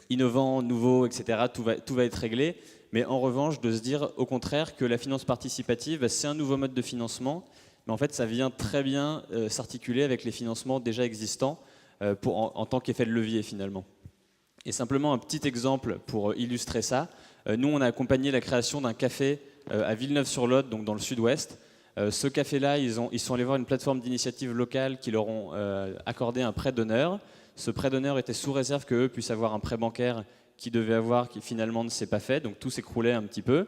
S6: innovant, nouveau, etc., tout va être réglé. Mais en revanche, de se dire au contraire que la finance participative, c'est un nouveau mode de financement, mais en fait ça vient très bien s'articuler avec les financements déjà existants en tant qu'effet de levier finalement. Et simplement un petit exemple pour illustrer ça, nous on a accompagné la création d'un café à Villeneuve-sur-Lot, donc dans le sud-ouest. Ce café-là, ils sont allés voir une plateforme d'initiative locale qui leur ont accordé un prêt d'honneur. Ce prêt d'honneur était sous réserve qu'eux puissent avoir un prêt bancaire qu'ils devaient avoir, qui finalement ne s'est pas fait, donc tout s'écroulait un petit peu.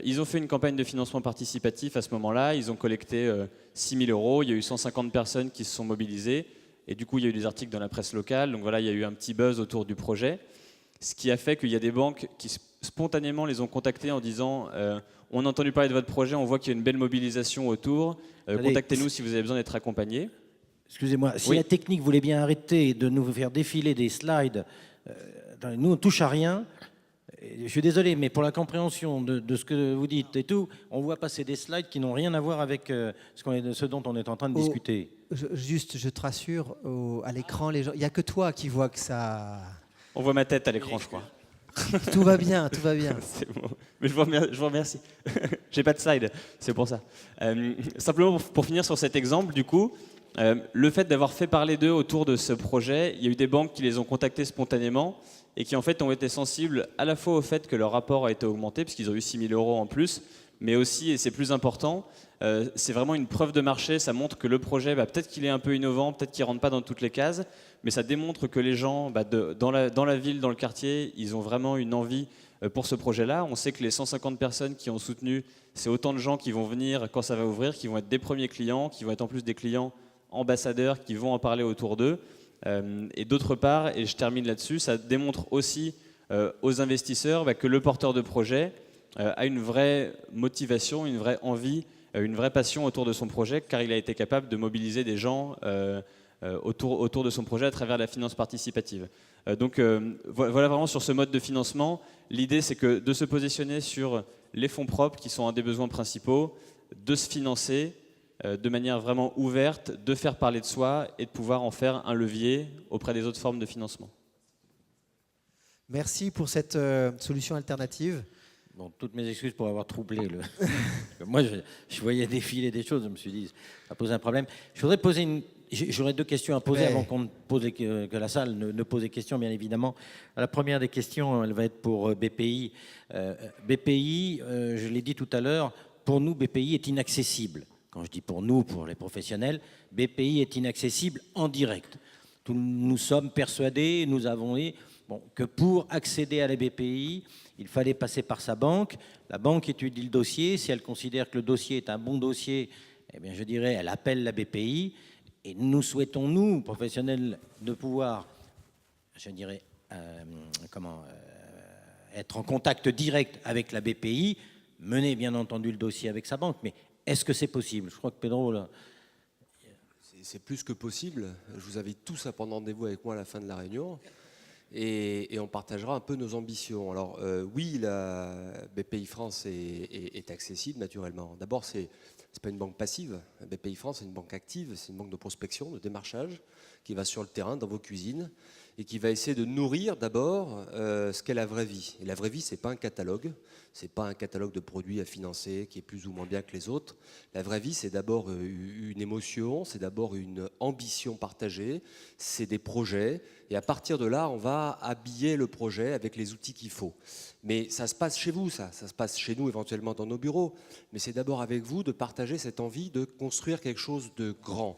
S6: Ils ont fait une campagne de financement participatif à ce moment-là, ils ont collecté 6 000 euros, il y a eu 150 personnes qui se sont mobilisées, et du coup il y a eu des articles dans la presse locale, donc voilà, il y a eu un petit buzz autour du projet, ce qui a fait qu'il y a des banques qui spontanément les ont contactés en disant on a entendu parler de votre projet, on voit qu'il y a une belle mobilisation autour, contactez-nous si vous avez besoin d'être accompagné.
S2: Excusez-moi, si
S6: Oui.
S2: la technique voulait bien arrêter de nous faire défiler des slides, nous on touche à rien. Je suis désolé, mais pour la compréhension de ce que vous dites et tout, on voit passer des slides qui n'ont rien à voir avec ce dont on est en train de discuter.
S1: Je te rassure, à l'écran, les gens, il n'y a que toi qui vois que ça...
S6: On voit ma tête à l'écran, je crois.
S1: Tout va bien, tout va bien.
S6: C'est bon. Mais je vous remercie. J'ai pas de slide, c'est pour ça. Simplement pour finir sur cet exemple, du coup, le fait d'avoir fait parler d'eux autour de ce projet, il y a eu des banques qui les ont contactés spontanément et qui en fait ont été sensibles à la fois au fait que leur rapport a été augmenté, puisqu'ils ont eu 6 000 euros en plus, mais aussi, et c'est plus important, c'est vraiment une preuve de marché. Ça montre que le projet, peut-être qu'il est un peu innovant, peut-être qu'il ne rentre pas dans toutes les cases, mais ça démontre que les gens, dans la ville, dans le quartier, ils ont vraiment une envie pour ce projet-là. On sait que les 150 personnes qui ont soutenu, c'est autant de gens qui vont venir quand ça va ouvrir, qui vont être des premiers clients, qui vont être en plus des clients ambassadeurs qui vont en parler autour d'eux. Et d'autre part, et je termine là-dessus, ça démontre aussi aux investisseurs que le porteur de projet a une vraie motivation, une vraie envie, une vraie passion autour de son projet, car il a été capable de mobiliser des gens autour de son projet à travers la finance participative. Donc voilà vraiment sur ce mode de financement. L'idée, c'est que de se positionner sur les fonds propres, qui sont un des besoins principaux, de se financer de manière vraiment ouverte, de faire parler de soi et de pouvoir en faire un levier auprès des autres formes de financement.
S1: Merci pour cette solution alternative.
S2: Bon, toutes mes excuses pour avoir troublé le... Moi, je voyais défiler des choses, je me suis dit, ça va poser un problème. Je voudrais poser J'aurais deux questions à poser avant qu'on que la salle ne pose des questions, bien évidemment. La première des questions, elle va être pour BPI. BPI, je l'ai dit tout à l'heure, pour nous, BPI est inaccessible. Quand je dis pour nous, pour les professionnels, BPI est inaccessible en direct. Nous sommes persuadés, nous avons Bon, que pour accéder à la BPI, il fallait passer par sa banque. La banque étudie le dossier. Si elle considère que le dossier est un bon dossier, eh bien, je dirais, elle appelle la BPI. Et nous souhaitons, nous, professionnels, de pouvoir, je dirais, être en contact direct avec la BPI, mener bien entendu le dossier avec sa banque. Mais est-ce que c'est possible? Je crois que Pedro, là...
S7: C'est plus que possible. Je vous invite tous à prendre rendez-vous avec moi à la fin de la réunion. Et on partagera un peu nos ambitions. Alors oui, la BPI France est accessible naturellement. D'abord, c'est pas une banque passive. La BPI France, c'est une banque active, c'est une banque de prospection, de démarchage, qui va sur le terrain, dans vos cuisines, et qui va essayer de nourrir d'abord ce qu'est la vraie vie. Et la vraie vie, c'est pas un catalogue, c'est pas un catalogue de produits à financer qui est plus ou moins bien que les autres. La vraie vie, c'est d'abord une émotion, c'est d'abord une ambition partagée, c'est des projets, et à partir de là, on va habiller le projet avec les outils qu'il faut. Mais ça se passe chez vous, ça se passe chez nous éventuellement dans nos bureaux, mais c'est d'abord avec vous de partager cette envie de construire quelque chose de grand.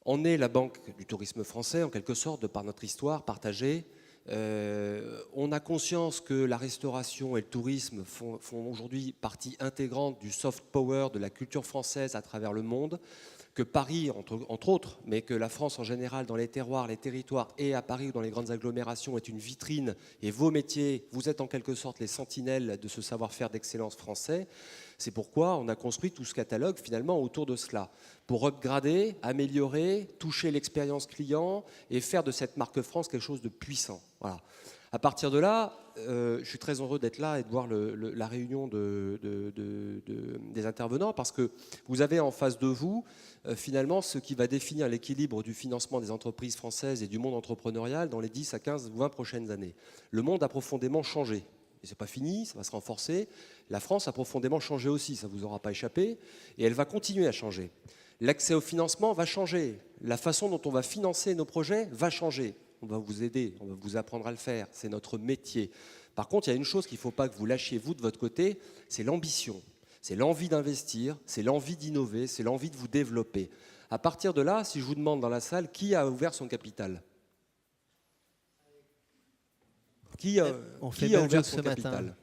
S7: On est la banque du tourisme français, en quelque sorte, de par notre histoire partagée. On a conscience que la restauration et le tourisme font aujourd'hui partie intégrante du soft power de la culture française à travers le monde, que Paris, entre autres, mais que la France en général, dans les terroirs, les territoires, et à Paris ou dans les grandes agglomérations, est une vitrine, et vos métiers, vous êtes en quelque sorte les sentinelles de ce savoir-faire d'excellence français. C'est pourquoi on a construit tout ce catalogue finalement autour de cela, pour upgrader, améliorer, toucher l'expérience client et faire de cette marque France quelque chose de puissant. Voilà. À partir de là, je suis très heureux d'être là et de voir la réunion des intervenants, parce que vous avez en face de vous finalement ce qui va définir l'équilibre du financement des entreprises françaises et du monde entrepreneurial dans les 10 à 15 ou 20 prochaines années. Le monde a profondément changé. Et ce n'est pas fini, ça va se renforcer. La France a profondément changé aussi, ça ne vous aura pas échappé, et elle va continuer à changer. L'accès au financement va changer. La façon dont on va financer nos projets va changer. On va vous aider, on va vous apprendre à le faire, c'est notre métier. Par contre, il y a une chose qu'il ne faut pas que vous lâchiez, vous, de votre côté, c'est l'ambition. C'est l'envie d'investir, c'est l'envie d'innover, c'est l'envie de vous développer. À partir de là, si je vous demande dans la salle, qui a ouvert son capital ?
S1: On fait
S7: qui a
S1: bel
S7: ouvert
S1: joke
S7: son
S1: ce
S7: capital?
S1: matin.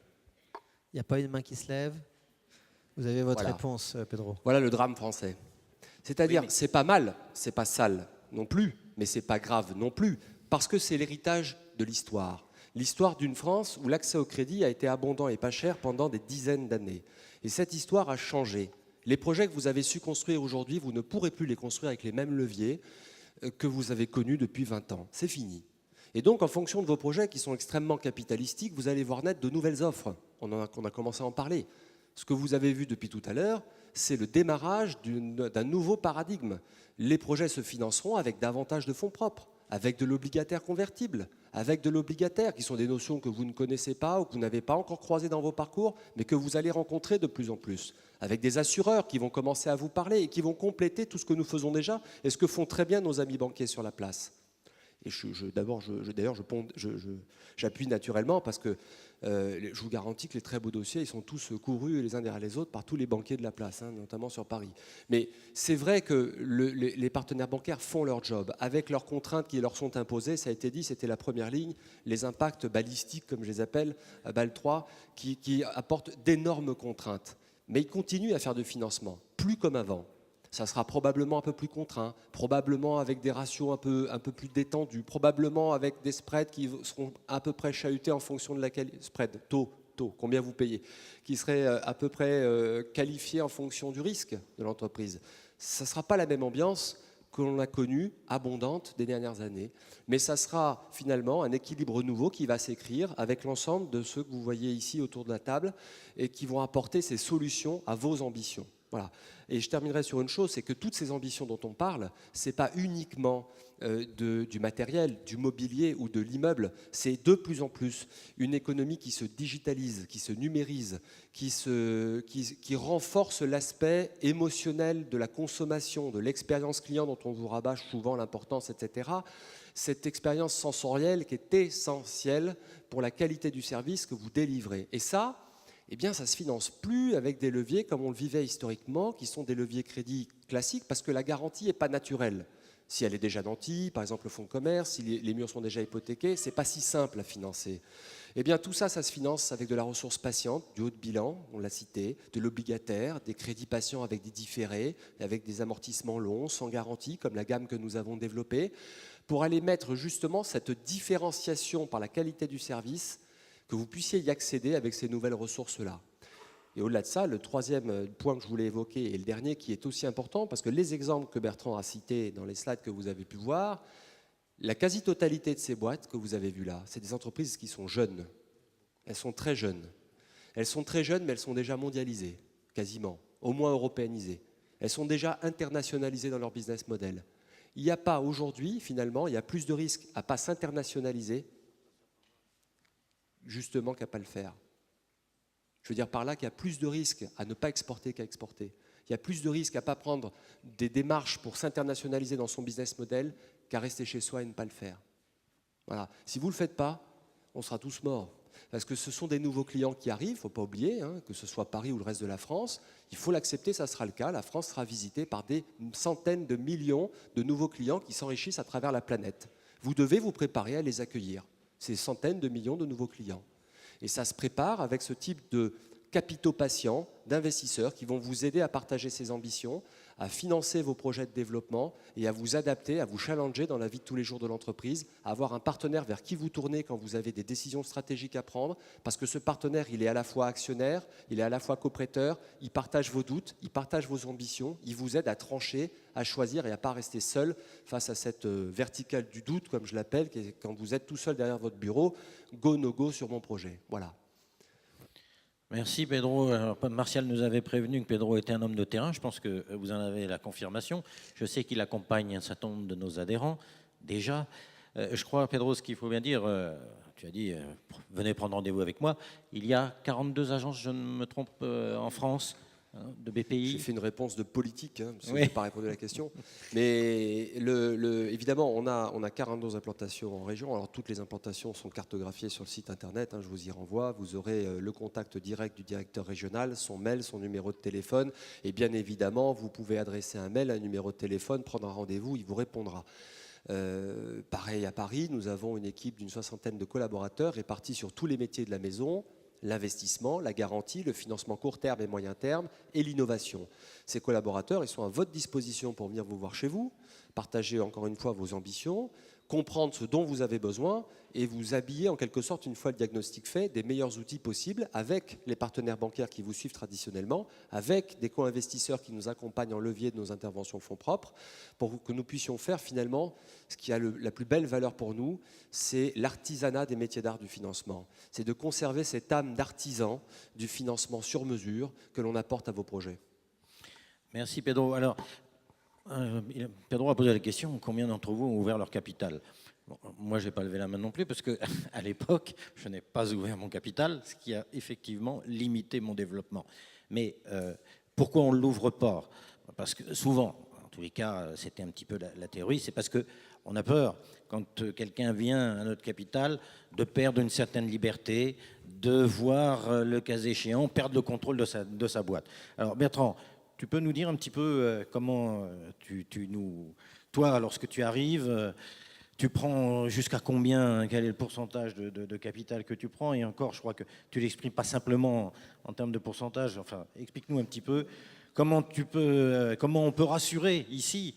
S1: Il n'y a pas une main qui se lève. Vous avez votre
S7: Voilà.
S1: réponse, Pedro.
S7: Voilà le drame français. C'est-à-dire, c'est pas mal, c'est pas sale non plus, mais c'est pas grave non plus, parce que c'est l'héritage de l'histoire. L'histoire d'une France où l'accès au crédit a été abondant et pas cher pendant des dizaines d'années. Et cette histoire a changé. Les projets que vous avez su construire aujourd'hui, vous ne pourrez plus les construire avec les mêmes leviers que vous avez connus depuis 20 ans. C'est fini. Et donc, en fonction de vos projets qui sont extrêmement capitalistiques, vous allez voir naître de nouvelles offres. On a commencé à en parler. Ce que vous avez vu depuis tout à l'heure, c'est le démarrage d'un nouveau paradigme. Les projets se financeront avec davantage de fonds propres, avec de l'obligataire convertible, avec de l'obligataire, qui sont des notions que vous ne connaissez pas ou que vous n'avez pas encore croisées dans vos parcours, mais que vous allez rencontrer de plus en plus, avec des assureurs qui vont commencer à vous parler et qui vont compléter tout ce que nous faisons déjà et ce que font très bien nos amis banquiers sur la place. Et j'appuie naturellement parce que je vous garantis que les très beaux dossiers, ils sont tous courus les uns derrière les autres par tous les banquiers de la place, notamment sur Paris. Mais c'est vrai que les partenaires bancaires font leur job avec leurs contraintes qui leur sont imposées. Ça a été dit, c'était la première ligne, les impacts balistiques, comme je les appelle, BAL 3, qui apportent d'énormes contraintes. Mais ils continuent à faire du financement, plus comme avant. Ça sera probablement un peu plus contraint, probablement avec des ratios un peu plus détendus, probablement avec des spreads qui seront à peu près chahutés en fonction de laquelle spread, taux, combien vous payez, qui seraient à peu près qualifiés en fonction du risque de l'entreprise. Ça ne sera pas la même ambiance que l'on a connue, abondante, des dernières années, mais ça sera finalement un équilibre nouveau qui va s'écrire avec l'ensemble de ceux que vous voyez ici autour de la table et qui vont apporter ces solutions à vos ambitions. Voilà. Et je terminerai sur une chose, c'est que toutes ces ambitions dont on parle, ce n'est pas uniquement du matériel, du mobilier ou de l'immeuble, c'est de plus en plus une économie qui se digitalise, qui se numérise, qui renforce l'aspect émotionnel de la consommation, de l'expérience client dont on vous rabâche souvent l'importance, etc. Cette expérience sensorielle qui est essentielle pour la qualité du service que vous délivrez. Et ça, eh bien, ça ne se finance plus avec des leviers comme on le vivait historiquement, qui sont des leviers crédits classiques, parce que la garantie n'est pas naturelle. Si elle est déjà nantie, par exemple le fonds de commerce, si les murs sont déjà hypothéqués, c'est pas si simple à financer. Eh bien tout ça, ça se finance avec de la ressource patiente, du haut de bilan, on l'a cité, de l'obligataire, des crédits patients avec des différés, avec des amortissements longs, sans garantie, comme la gamme que nous avons développée, pour aller mettre justement cette différenciation par la qualité du service, que vous puissiez y accéder avec ces nouvelles ressources-là. Et au-delà de ça, le troisième point que je voulais évoquer, et le dernier qui est aussi important, parce que les exemples que Bertrand a cités dans les slides que vous avez pu voir, la quasi-totalité de ces boîtes que vous avez vues là, c'est des entreprises qui sont jeunes. Elles sont très jeunes. Elles sont très jeunes, mais elles sont déjà mondialisées, quasiment, au moins européanisées. Elles sont déjà internationalisées dans leur business model. Il n'y a pas aujourd'hui, finalement, il y a plus de risques à ne pas s'internationaliser, justement, qu'à ne pas le faire. Je veux dire par là qu'il y a plus de risques à ne pas exporter qu'à exporter. Il y a plus de risques à ne pas prendre des démarches pour s'internationaliser dans son business model qu'à rester chez soi et ne pas le faire. Voilà. Si vous ne le faites pas, on sera tous morts. Parce que ce sont des nouveaux clients qui arrivent, il ne faut pas oublier, que ce soit Paris ou le reste de la France. Il faut l'accepter, ça sera le cas. La France sera visitée par des centaines de millions de nouveaux clients qui s'enrichissent à travers la planète. Vous devez vous préparer à les accueillir, ces centaines de millions de nouveaux clients. Et ça se prépare avec ce type de capitaux patients, d'investisseurs qui vont vous aider à partager ces ambitions, à financer vos projets de développement et à vous adapter, à vous challenger dans la vie de tous les jours de l'entreprise, à avoir un partenaire vers qui vous tournez quand vous avez des décisions stratégiques à prendre, parce que ce partenaire, il est à la fois actionnaire, il est à la fois coprêteur, il partage vos doutes, il partage vos ambitions, il vous aide à trancher, à choisir et à ne pas rester seul face à cette verticale du doute, comme je l'appelle, quand vous êtes tout seul derrière votre bureau, go, no go sur mon projet. Voilà.
S2: Merci Pedro. Alors, Martial nous avait prévenu que Pedro était un homme de terrain. Je pense que vous en avez la confirmation. Je sais qu'il accompagne un certain nombre de nos adhérents déjà. Je crois, Pedro, ce qu'il faut bien dire, tu as dit, venez prendre rendez-vous avec moi. Il y a 42 agences, je ne me trompe, en France, de BPI.
S7: J'ai fait une réponse de politique, parce que
S2: Oui.
S7: je n'ai pas répondu à la question. Mais évidemment, on a 42 implantations en région. Alors toutes les implantations sont cartographiées sur le site internet, je vous y renvoie. Vous aurez le contact direct du directeur régional, son mail, son numéro de téléphone. Et bien évidemment, vous pouvez adresser un mail, un numéro de téléphone, prendre un rendez-vous, il vous répondra. Pareil à Paris, nous avons une équipe d'une 60aine de collaborateurs répartis sur tous les métiers de la maison, l'investissement, la garantie, le financement court terme et moyen terme et l'innovation. Ces collaborateurs, ils sont à votre disposition pour venir vous voir chez vous, partager encore une fois vos ambitions, comprendre ce dont vous avez besoin et vous habiller en quelque sorte, une fois le diagnostic fait, des meilleurs outils possibles avec les partenaires bancaires qui vous suivent traditionnellement, avec des co-investisseurs qui nous accompagnent en levier de nos interventions fonds propres, pour que nous puissions faire finalement ce qui a la plus belle valeur pour nous, c'est l'artisanat des métiers d'art du financement. C'est de conserver cette âme d'artisan du financement sur mesure que l'on apporte à vos projets.
S2: Merci Pedro. Alors, Pedro a posé la question, combien d'entre vous ont ouvert leur capital ? Bon, moi, je n'ai pas levé la main non plus parce qu'à l'époque, je n'ai pas ouvert mon capital, ce qui a effectivement limité mon développement. Mais pourquoi on ne l'ouvre pas ? Parce que souvent, en tous les cas, c'était un petit peu la théorie, c'est parce qu'on a peur, quand quelqu'un vient à notre capital, de perdre une certaine liberté, de voir, le cas échéant, perdre le contrôle de sa boîte. Alors Bertrand, tu peux nous dire un petit peu comment toi, lorsque tu arrives, tu prends jusqu'à combien, quel est le pourcentage de capital que tu prends? Et encore, je crois que tu ne l'exprimes pas simplement en termes de pourcentage. Enfin, explique-nous un petit peu comment on peut rassurer ici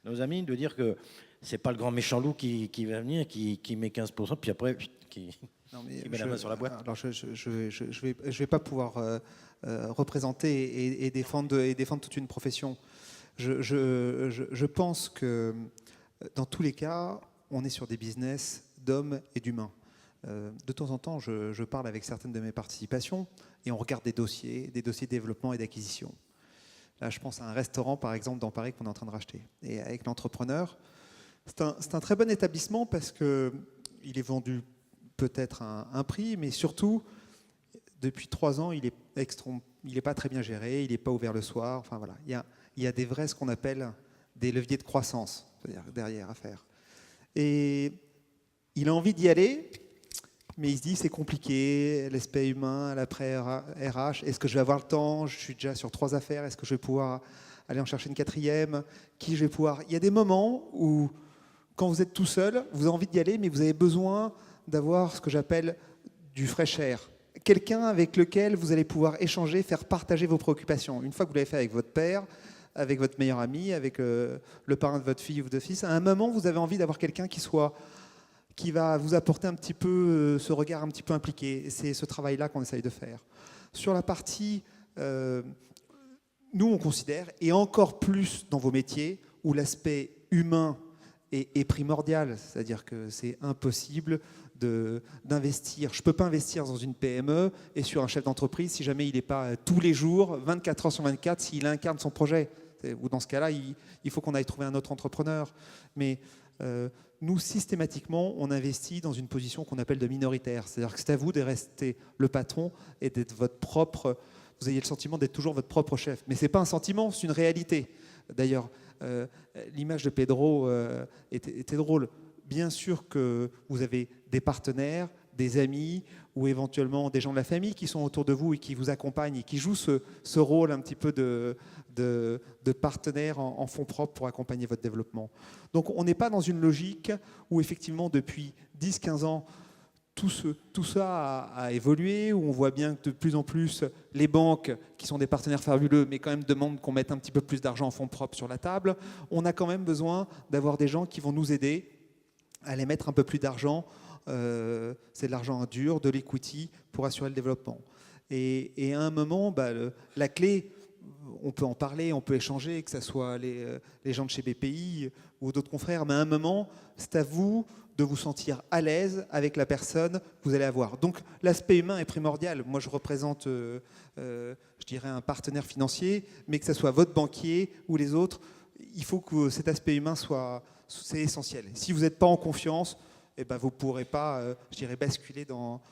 S2: nos amis de dire que ce n'est pas le grand méchant loup qui va venir, qui met 15%, puis après, qui met la main sur la boîte.
S5: Alors, je vais pas pouvoir représenter et défendre toute une profession. Je pense que dans tous les cas, on est sur des business d'hommes et d'humains. De temps en temps, je parle avec certaines de mes participations et on regarde des dossiers de développement et d'acquisition. Là, je pense à un restaurant, par exemple, dans Paris qu'on est en train de racheter. Et avec l'entrepreneur, c'est un très bon établissement parce qu'il est vendu peut-être à un prix, mais surtout, depuis 3 ans, il est pas très bien géré, il n'est pas ouvert le soir. Enfin, voilà. Il y a des vrais, ce qu'on appelle des leviers de croissance derrière à faire. Et il a envie d'y aller, mais il se dit c'est compliqué, l'aspect humain, l'après RH, est-ce que je vais avoir le temps? Je suis déjà sur 3 affaires, est-ce que je vais pouvoir aller en chercher une quatrième, qui je vais pouvoir... Il y a des moments où, quand vous êtes tout seul, vous avez envie d'y aller, mais vous avez besoin d'avoir ce que j'appelle du fresh air. Quelqu'un avec lequel vous allez pouvoir échanger, faire partager vos préoccupations. Une fois que vous l'avez fait avec votre père, avec votre meilleur ami, avec le parrain de votre fille ou de votre fils, à un moment, vous avez envie d'avoir quelqu'un qui va vous apporter un petit peu ce regard un petit peu impliqué. Et c'est ce travail-là qu'on essaye de faire. Sur la partie, nous, on considère, et encore plus dans vos métiers, où l'aspect humain est primordial, c'est-à-dire que c'est impossible d'investir. Je ne peux pas investir dans une PME et sur un chef d'entreprise si jamais il n'est pas tous les jours, 24 heures sur 24, s'il incarne son projet. Ou dans ce cas-là, il faut qu'on aille trouver un autre entrepreneur. Mais nous, systématiquement, on investit dans une position qu'on appelle de minoritaire. C'est-à-dire que c'est à vous de rester le patron et d'être votre propre... Vous ayez le sentiment d'être toujours votre propre chef. Mais ce n'est pas un sentiment, c'est une réalité. D'ailleurs, l'image de Pedro était drôle. Bien sûr que vous avez des partenaires, des amis ou éventuellement des gens de la famille qui sont autour de vous et qui vous accompagnent et qui jouent ce rôle un petit peu de partenaire en fonds propres pour accompagner votre développement. Donc on n'est pas dans une logique où effectivement depuis 10-15 ans, tout ça a évolué, où on voit bien que de plus en plus les banques, qui sont des partenaires fabuleux, mais quand même demandent qu'on mette un petit peu plus d'argent en fonds propres sur la table. On a quand même besoin d'avoir des gens qui vont nous aider à aller mettre un peu plus d'argent, c'est de l'argent dur, de l'equity pour assurer le développement. Et à un moment, la clé, on peut en parler, on peut échanger, que ce soit les gens de chez BPI ou d'autres confrères, mais à un moment, c'est à vous de vous sentir à l'aise avec la personne que vous allez avoir. Donc l'aspect humain est primordial. Moi, je représente, je dirais, un partenaire financier, mais que ce soit votre banquier ou les autres, il faut que cet aspect humain c'est essentiel. Si vous n'êtes pas en confiance, eh ben, vous ne pourrez pas, je dirais, basculer dans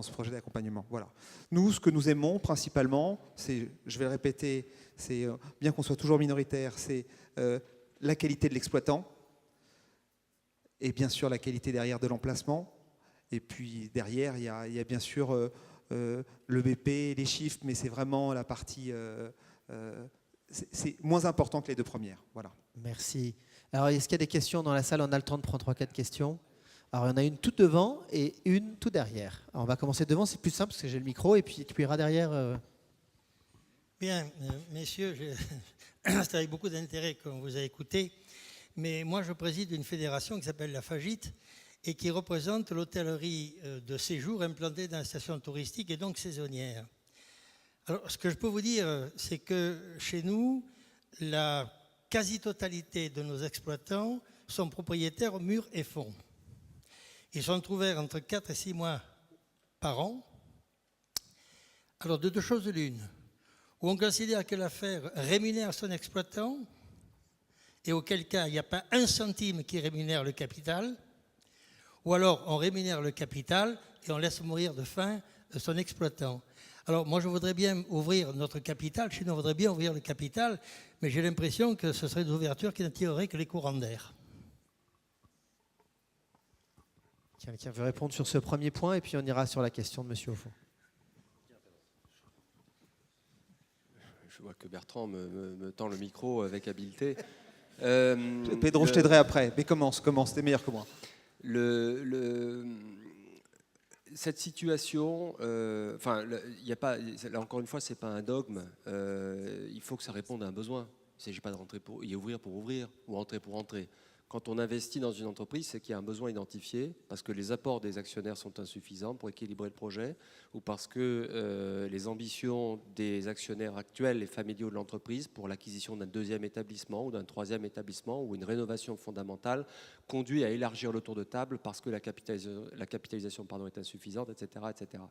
S5: ce projet d'accompagnement. Voilà. Nous, ce que nous aimons principalement, c'est, je vais le répéter, c'est, bien qu'on soit toujours minoritaire, c'est la qualité de l'exploitant et bien sûr la qualité derrière de l'emplacement. Et puis derrière, il y a bien sûr le BP, les chiffres, mais c'est vraiment la partie... c'est moins important que les deux premières. Voilà.
S1: Merci. Alors, est-ce qu'il y a des questions dans la salle? On a le temps de prendre 3-4 questions. Alors, il y en a une tout devant et une tout derrière. Alors, on va commencer devant, c'est plus simple parce que j'ai le micro et puis tu iras derrière.
S8: Bien, messieurs, c'est avec beaucoup d'intérêt qu'on vous a écouté, mais moi je préside une fédération qui s'appelle la FAGIT et qui représente l'hôtellerie de séjour implantée dans la station touristique et donc saisonnière. Alors, ce que je peux vous dire, c'est que chez nous, la quasi-totalité de nos exploitants sont propriétaires murs et fonds. Ils sont ouverts entre 4 et 6 mois par an. Alors, de deux choses l'une, où on considère que l'affaire rémunère son exploitant, et auquel cas il n'y a pas un centime qui rémunère le capital, ou alors on rémunère le capital et on laisse mourir de faim son exploitant. Alors, moi, je voudrais bien ouvrir notre capital, chez nous, on voudrait bien ouvrir le capital, mais j'ai l'impression que ce serait des ouvertures qui n'attireraient que les courants d'air.
S1: Quelqu'un veut répondre sur ce premier point et puis on ira sur la question de monsieur au fond.
S7: Je vois que Bertrand me tend le micro avec habileté.
S5: Pedro, je t'aiderai après, mais commence, t'es meilleur que moi.
S7: Cette situation, y a pas, là encore une fois, c'est pas un dogme. Il faut que ça réponde à un besoin. Il ne s'agit pas de rentrer pour ouvrir ou entrer pour entrer. Quand on investit dans une entreprise, c'est qu'il y a un besoin identifié, parce que les apports des actionnaires sont insuffisants pour équilibrer le projet, ou parce que les ambitions des actionnaires actuels et familiaux de l'entreprise pour l'acquisition d'un deuxième établissement ou d'un troisième établissement ou une rénovation fondamentale conduit à élargir le tour de table parce que la capitalisation est insuffisante, etc., etc.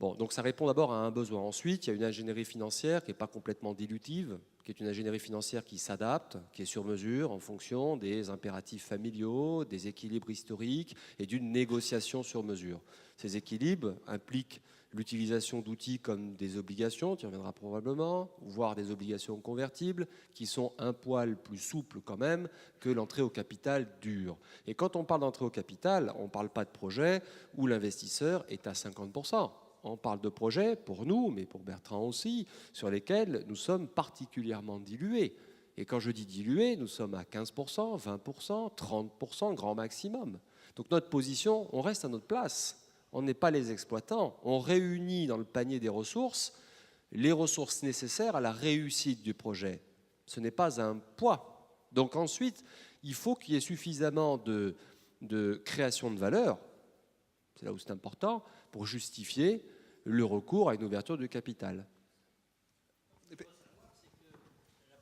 S7: Bon, donc ça répond d'abord à un besoin. Ensuite, il y a une ingénierie financière qui n'est pas complètement dilutive, qui est une ingénierie financière qui s'adapte, qui est sur mesure en fonction des impératifs familiaux, des équilibres historiques et d'une négociation sur mesure. Ces équilibres impliquent l'utilisation d'outils comme des obligations, tu y reviendras probablement, voire des obligations convertibles, qui sont un poil plus souples quand même que l'entrée au capital dur. Et quand on parle d'entrée au capital, on ne parle pas de projet où l'investisseur est à 50%. on parle de projets, pour nous, mais pour Bertrand aussi, sur lesquels nous sommes particulièrement dilués. Et quand je dis dilués, nous sommes à 15%, 20%, 30%, grand maximum. Donc notre position, on reste à notre place. On n'est pas les exploitants. On réunit dans le panier des ressources les ressources nécessaires à la réussite du projet. Ce n'est pas un poids. Donc ensuite, il faut qu'il y ait suffisamment de création de valeur, c'est là où c'est important, pour justifier le recours à une ouverture de capital.
S8: La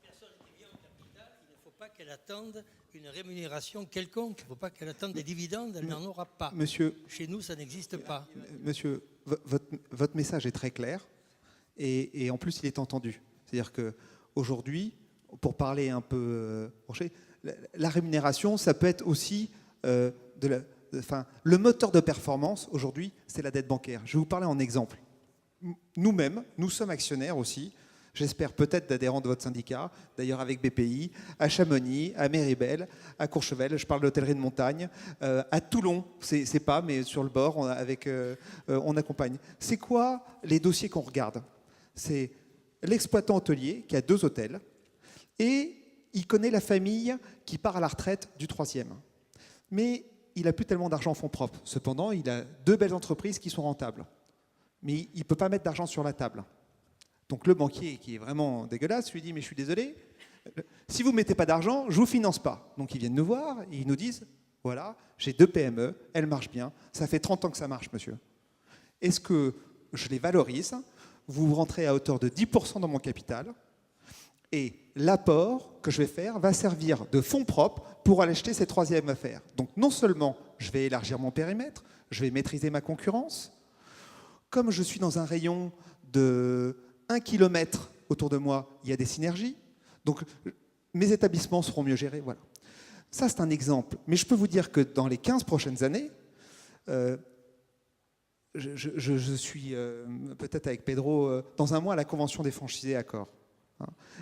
S8: personne qui vient au capital, il ne faut pas qu'elle attende une rémunération quelconque. Il ne faut pas qu'elle attende des dividendes, elle n'en aura pas.
S5: Monsieur,
S8: chez nous, ça n'existe pas.
S5: Monsieur, votre message est très clair et en plus, il est entendu. C'est-à-dire qu'aujourd'hui, pour parler un peu la rémunération, ça peut être aussi le moteur de performance aujourd'hui, c'est la dette bancaire. Je vais vous parler en exemple. Nous-mêmes, nous sommes actionnaires aussi, j'espère peut-être d'adhérents de votre syndicat, d'ailleurs avec BPI, à Chamonix, à Méribel, à Courchevel, je parle d'hôtellerie de montagne, à Toulon, c'est pas, mais sur le bord, on accompagne. C'est quoi les dossiers qu'on regarde? C'est l'exploitant hôtelier qui a 2 hôtels et il connaît la famille qui part à la retraite du 3e. Mais il n'a plus tellement d'argent en fonds propres. Cependant, il a 2 belles entreprises qui sont rentables. Mais il ne peut pas mettre d'argent sur la table. Donc le banquier, qui est vraiment dégueulasse, lui dit « mais je suis désolé, si vous ne mettez pas d'argent, je ne vous finance pas ». Donc ils viennent nous voir et ils nous disent « voilà, j'ai 2 PME, elles marchent bien, ça fait 30 ans que ça marche, monsieur. Est-ce que je les valorise? Vous rentrez à hauteur de 10% dans mon capital et l'apport que je vais faire va servir de fonds propres pour aller acheter ces 3e affaires. Donc non seulement je vais élargir mon périmètre, je vais maîtriser ma concurrence. Comme je suis dans un rayon de 1 km autour de moi, il y a des synergies. Donc mes établissements seront mieux gérés. Voilà. Ça, c'est un exemple. Mais je peux vous dire que dans les 15 prochaines années, je suis peut-être avec Pedro dans un mois à la convention des franchisés Accor.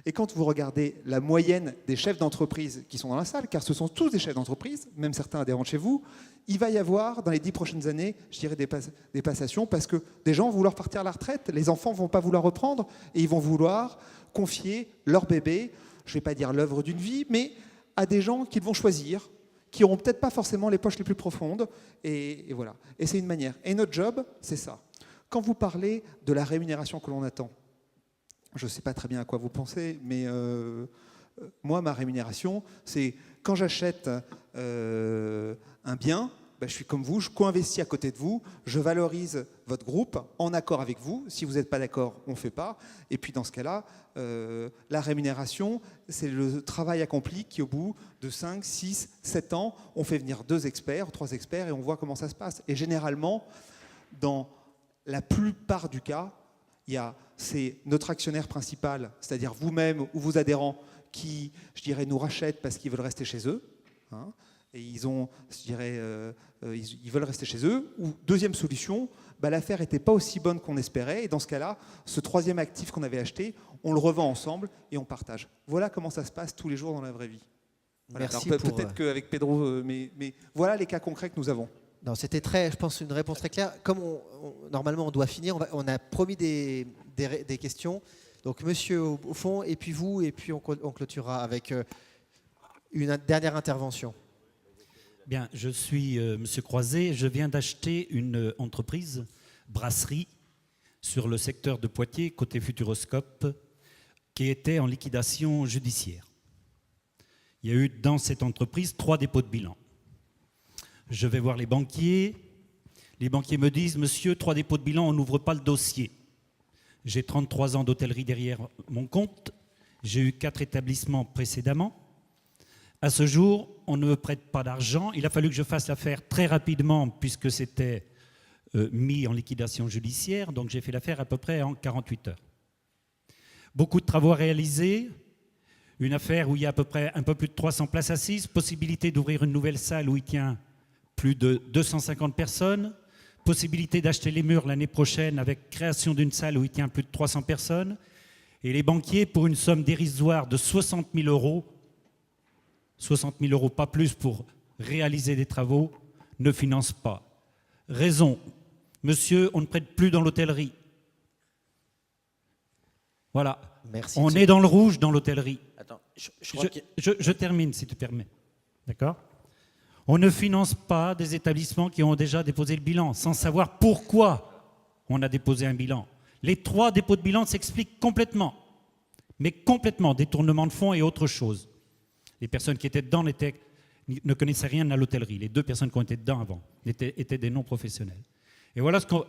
S5: Et quand vous regardez la moyenne des chefs d'entreprise qui sont dans la salle, car ce sont tous des chefs d'entreprise, même certains adhérents de chez vous, il va y avoir dans les 10 prochaines années, je dirais, des passations parce que des gens vont vouloir partir à la retraite, les enfants ne vont pas vouloir reprendre et ils vont vouloir confier leur bébé, je ne vais pas dire l'œuvre d'une vie, mais à des gens qu'ils vont choisir, qui n'auront peut-être pas forcément les poches les plus profondes. Et voilà. Et c'est une manière. Et notre job, c'est ça. Quand vous parlez de la rémunération que l'on attend, je ne sais pas très bien à quoi vous pensez, mais moi, ma rémunération, c'est quand j'achète un bien, je suis comme vous, je co-investis à côté de vous, je valorise votre groupe en accord avec vous. Si vous n'êtes pas d'accord, on ne fait pas. Et puis dans ce cas-là, la rémunération, c'est le travail accompli qui, au bout de 5, 6, 7 ans, on fait venir 2 experts, 3 experts et on voit comment ça se passe. Et généralement, dans la plupart du cas, c'est notre actionnaire principal, c'est-à-dire vous-même ou vos adhérents, qui, je dirais, nous rachètent parce qu'ils veulent rester chez eux. Hein, et ils ont, je dirais, ils veulent rester chez eux. Ou deuxième solution, l'affaire n'était pas aussi bonne qu'on espérait. Et dans ce cas-là, ce 3e actif qu'on avait acheté, on le revend ensemble et on partage. Voilà comment ça se passe tous les jours dans la vraie vie. Voilà.
S1: Merci.
S5: Peut-être qu'avec Pedro, mais voilà les cas concrets que nous avons.
S1: Non, c'était je pense, une réponse très claire. Comme normalement on doit finir, on a promis des questions. Donc monsieur au fond, et puis vous, et puis on clôturera avec une dernière intervention.
S9: Bien, je suis monsieur Croiset. Je viens d'acheter une entreprise, brasserie, sur le secteur de Poitiers, côté Futuroscope, qui était en liquidation judiciaire. Il y a eu dans cette entreprise 3 dépôts de bilan. Je vais voir les banquiers. Les banquiers me disent « Monsieur, 3 dépôts de bilan, on n'ouvre pas le dossier. » J'ai 33 ans d'hôtellerie derrière mon compte. J'ai eu 4 établissements précédemment. À ce jour, on ne me prête pas d'argent. Il a fallu que je fasse l'affaire très rapidement puisque c'était mis en liquidation judiciaire. Donc j'ai fait l'affaire à peu près en 48 heures. Beaucoup de travaux à réaliser. Une affaire où il y a à peu près un peu plus de 300 places assises. Possibilité d'ouvrir une nouvelle salle où il tient plus de 250 personnes. Possibilité d'acheter les murs l'année prochaine avec création d'une salle où il tient plus de 300 personnes. Et les banquiers, pour une somme dérisoire de 60 000 euros, 60 000 euros, pas plus pour réaliser des travaux, ne financent pas. Raison, Monsieur, on ne prête plus dans l'hôtellerie. Voilà.
S1: Merci.
S9: On est dans le rouge dans l'hôtellerie.
S2: Attends, je crois qu'il y a-
S9: Je termine, si tu permets. D'accord ? On ne finance pas des établissements qui ont déjà déposé le bilan, sans savoir pourquoi on a déposé un bilan. Les 3 dépôts de bilan s'expliquent complètement. Mais complètement, détournement de fonds et autre chose. Les personnes qui étaient dedans ne connaissaient rien à l'hôtellerie. Les 2 personnes qui ont été dedans avant étaient des non-professionnels. Et voilà ce qu'on...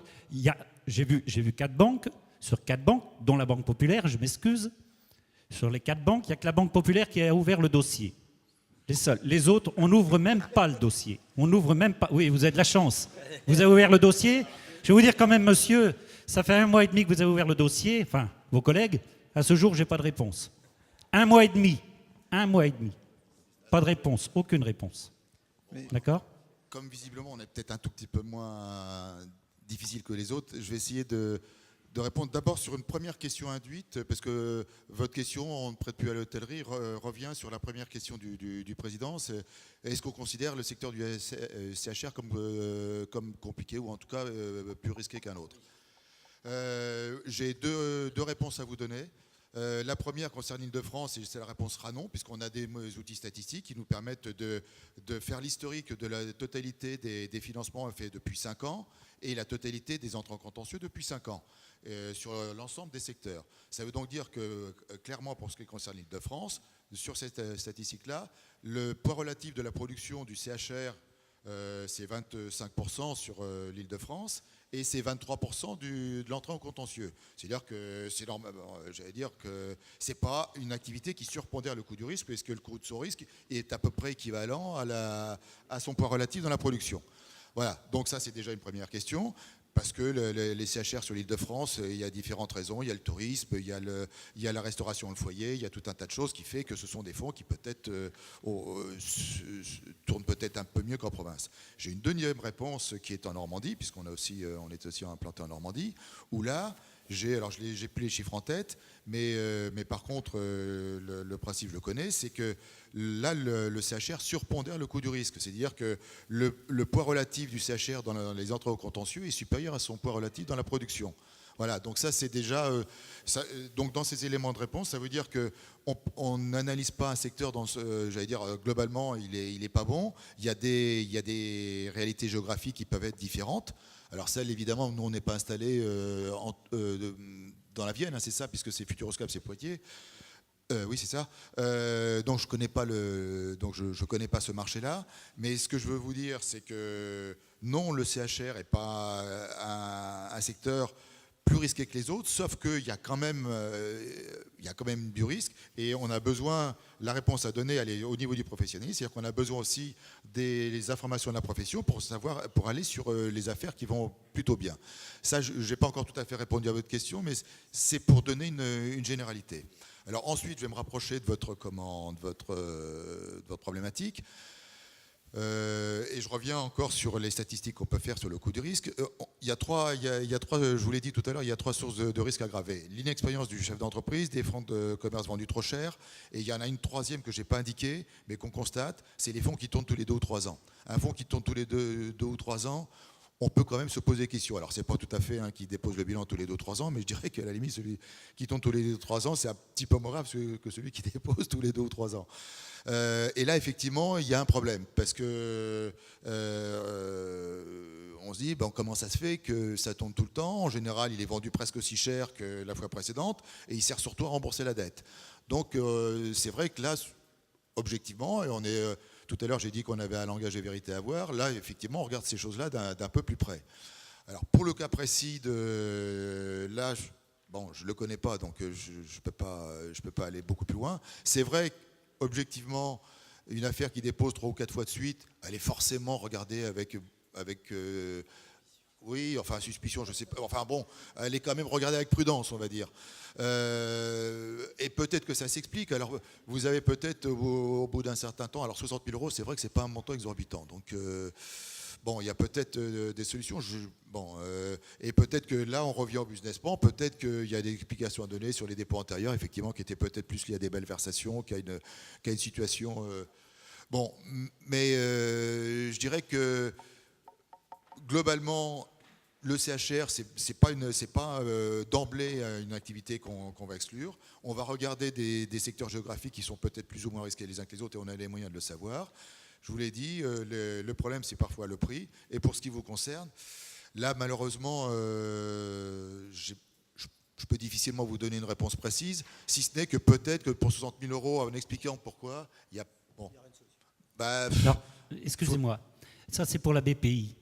S9: J'ai vu 4 banques, sur 4 banques, dont la Banque Populaire, je m'excuse. Sur les 4 banques, il n'y a que la Banque Populaire qui a ouvert le dossier. Les seuls. Les autres, on n'ouvre même pas le dossier. On n'ouvre même pas... Oui, vous avez de la chance. Vous avez ouvert le dossier. Je vais vous dire quand même, monsieur, ça fait 1 mois et demi que vous avez ouvert le dossier, enfin, vos collègues. À ce jour, je n'ai pas de réponse. 1 mois et demi. 1 mois et demi. Pas de réponse, aucune réponse. D'accord ?
S4: Comme visiblement on est peut-être un tout petit peu moins difficile que les autres, je vais essayer de répondre d'abord sur une première question induite, parce que votre question, on ne prête plus à l'hôtellerie, revient sur la première question du président. Est-ce qu'on considère le secteur du CHR comme compliqué, ou en tout cas plus risqué qu'un autre? J'ai deux réponses à vous donner. La première concerne l'Île-de-France, et la réponse sera non, puisqu'on a des outils statistiques qui nous permettent de faire l'historique de la totalité des financements faits depuis 5 ans et la totalité des entrants contentieux depuis 5 ans, sur l'ensemble des secteurs. Ça veut donc dire que, clairement, pour ce qui concerne l'Île-de-France, sur cette statistique-là, le poids relatif de la production du CHR, c'est 25% sur l'Île-de-France, et c'est 23% de l'entrée en contentieux. C'est-à-dire que c'est normal, j'allais dire que c'est pas une activité qui surpondère le coût du risque, puisque le coût de son risque est à peu près équivalent à son poids relatif dans la production. Voilà, donc ça c'est déjà une première question. Parce que les CHR sur l'Île-de-France, il y a différentes raisons. Il y a le tourisme, il y a la restauration, le foyer, il y a tout un tas de choses qui fait que ce sont des fonds qui peut-être tournent peut-être un peu mieux qu'en province. J'ai une deuxième réponse qui est en Normandie, puisqu'on est aussi implanté en Normandie, où là, j'ai plus les chiffres en tête, mais par contre, le principe, je le connais, c'est que là, le CHR surpondère le coût du risque. C'est-à-dire que le poids relatif du CHR dans les entrées au contentieux est supérieur à son poids relatif dans la production. Voilà, donc ça c'est déjà... donc dans ces éléments de réponse, ça veut dire qu'on n'analyse pas un secteur, j'allais dire globalement, il est pas bon. Il y a des réalités géographiques qui peuvent être différentes. Alors celle, évidemment, nous on n'est pas installé dans la Vienne, hein, c'est ça, puisque c'est Futuroscope, c'est Poitiers. Oui, c'est ça. Donc je connais pas je connais pas ce marché-là. Mais ce que je veux vous dire, c'est que non, le CHR n'est pas un secteur plus risqué que les autres, sauf qu'il y a quand même du risque, et on a besoin, la réponse à donner, elle est au niveau du professionnel, c'est-à-dire qu'on a besoin aussi des informations de la profession pour aller sur les affaires qui vont plutôt bien. Ça, je n'ai pas encore tout à fait répondu à votre question, mais c'est pour donner une généralité. Alors ensuite, je vais me rapprocher de votre problématique. Et je reviens encore sur les statistiques qu'on peut faire sur le coût du risque. Il y a trois, je vous l'ai dit tout à l'heure, il y a 3 sources de risques aggravés. L'inexpérience du chef d'entreprise, des fonds de commerce vendus trop cher, et il y en a une troisième que je n'ai pas indiquée, mais qu'on constate, c'est les fonds qui tournent tous les 2 ou 3 ans. Un fonds qui tourne tous les 2 ou 3 ans, on peut quand même se poser des questions. Alors, ce n'est pas tout à fait qui dépose le bilan tous les 2 ou 3 ans, mais je dirais qu'à la limite, celui qui tourne tous les 2 ou 3 ans, c'est un petit peu moins grave que celui qui dépose tous les 2 ou 3 ans. Et là, effectivement, il y a un problème, parce que on se dit, comment ça se fait que ça tourne tout le temps? En général, il est vendu presque aussi cher que la fois précédente, et il sert surtout à rembourser la dette. Donc, c'est vrai que là, objectivement, et on est... Tout à l'heure, j'ai dit qu'on avait un langage de vérité à voir. Là, effectivement, on regarde ces choses-là d'un peu plus près. Alors, pour le cas précis là, je ne le connais pas, donc je ne peux pas aller beaucoup plus loin. C'est vrai qu'objectivement, une affaire qui dépose 3 ou 4 fois de suite, elle est forcément regardée avec oui, enfin, suspicion, je sais pas. Enfin bon, elle est quand même regardée avec prudence, on va dire. Et peut-être que ça s'explique. Alors, vous avez peut-être, au bout d'un certain temps, alors 60 000 euros, c'est vrai que c'est pas un montant exorbitant. Donc, il y a peut-être des solutions. Et peut-être que là, on revient au business plan. Peut-être qu'il y a des explications à donner sur les dépôts antérieurs, effectivement, qui étaient peut-être plus liés à des belles versations, qu'à une situation. Mais je dirais que globalement, Le CHR, c'est pas d'emblée une activité qu'on va exclure. On va regarder des secteurs géographiques qui sont peut-être plus ou moins risqués les uns que les autres et on a les moyens de le savoir. Je vous l'ai dit, le problème, c'est parfois le prix. Et pour ce qui vous concerne, là, malheureusement, je peux difficilement vous donner une réponse précise, si ce n'est que peut-être que pour 60 000 euros, en expliquant pourquoi, il y a... Bon,
S9: Alors, excusez-moi, ça c'est pour la BPI.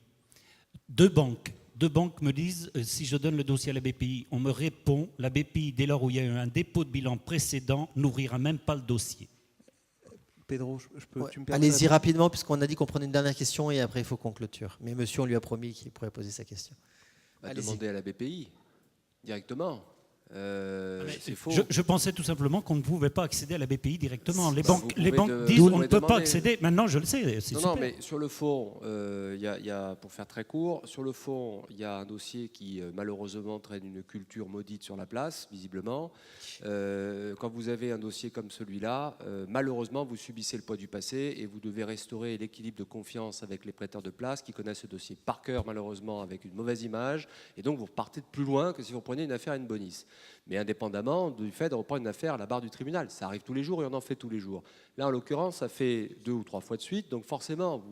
S9: Deux banques me disent, si je donne le dossier à la BPI, on me répond, la BPI, dès lors où il y a eu un dépôt de bilan précédent, n'ouvrira même pas le dossier.
S5: Pedro, tu me permets
S1: Allez-y rapidement, puisqu'on a dit qu'on prenait une dernière question et après il faut qu'on clôture. Mais monsieur, on lui a promis qu'il pourrait poser sa question.
S7: Demander à la BPI directement. C'est faux.
S9: Je pensais tout simplement qu'on ne pouvait pas accéder à la BPI directement. Les banques
S7: de,
S9: disent on ne peut
S7: demander.
S9: pas accéder. Maintenant, je le sais.
S7: Non, mais sur le fond, pour faire très court, sur le fond, il y a un dossier qui malheureusement traîne une culture maudite sur la place, visiblement. Quand vous avez un dossier comme celui-là, malheureusement, vous subissez le poids du passé et vous devez restaurer l'équilibre de confiance avec les prêteurs de place qui connaissent ce dossier par cœur, malheureusement, avec une mauvaise image. Et donc, vous repartez de plus loin que si vous preniez une affaire à une bonisse. Mais indépendamment du fait de reprendre une affaire à la barre du tribunal. Ça arrive tous les jours et on en fait tous les jours. Là, en l'occurrence, ça fait 2 ou 3 fois de suite. Donc forcément,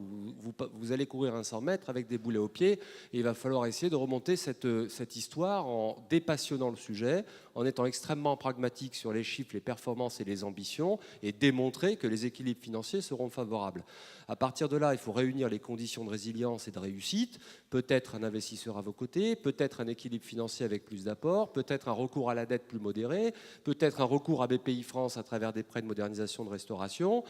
S7: vous allez courir un 100 mètres avec des boulets aux pieds. Et il va falloir essayer de remonter cette histoire en dépassionnant le sujet, en étant extrêmement pragmatique sur les chiffres, les performances et les ambitions, et démontrer que les équilibres financiers seront favorables. À partir de là, il faut réunir les conditions de résilience et de réussite. Peut-être un investisseur à vos côtés, peut-être un équilibre financier avec plus d'apports, peut-être un recours à la dette plus modéré, peut-être un recours à BPI France à travers des prêts de modernisation de restauration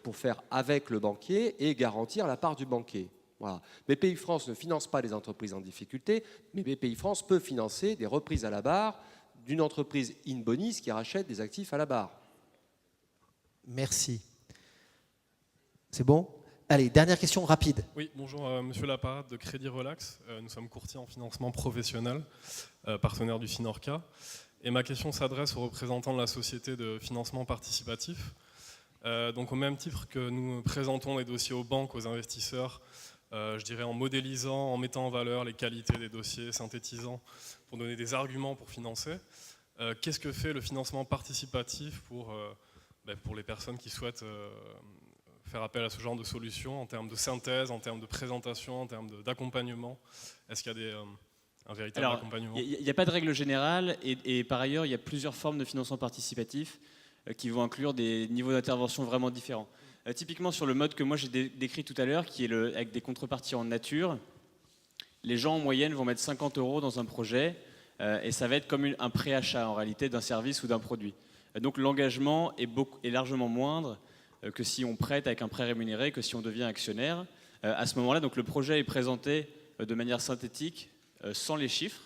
S7: pour faire avec le banquier et garantir la part du banquier. Voilà. BPI France ne finance pas les entreprises en difficulté, mais BPI France peut financer des reprises à la barre d'une entreprise in bonis qui rachète des actifs à la barre.
S1: Merci. C'est bon ? Allez, dernière question rapide.
S10: Oui, bonjour, monsieur Laparade de Crédit Relax. Nous sommes courtiers en financement professionnel, partenaire du Finorca. Et ma question s'adresse aux représentants de la société de financement participatif. Donc au même titre que nous présentons les dossiers aux banques, aux investisseurs, je dirais en modélisant, en mettant en valeur les qualités des dossiers, synthétisant, pour donner des arguments pour financer. Qu'est-ce que fait le financement participatif pour les personnes qui souhaitent faire appel à ce genre de solutions en termes de synthèse, en termes de présentation, en termes d'accompagnement? Est-ce qu'il y a un véritable accompagnement?
S6: Il n'y a pas de règle générale et par ailleurs, il y a plusieurs formes de financement participatif qui vont inclure des niveaux d'intervention vraiment différents. Typiquement sur le mode que moi j'ai décrit tout à l'heure, qui est avec des contreparties en nature, les gens en moyenne vont mettre 50 € dans un projet et ça va être comme un préachat en réalité d'un service ou d'un produit. Donc l'engagement est largement moindre que si on prête avec un prêt rémunéré, que si on devient actionnaire. À ce moment-là, donc le projet est présenté de manière synthétique, sans les chiffres.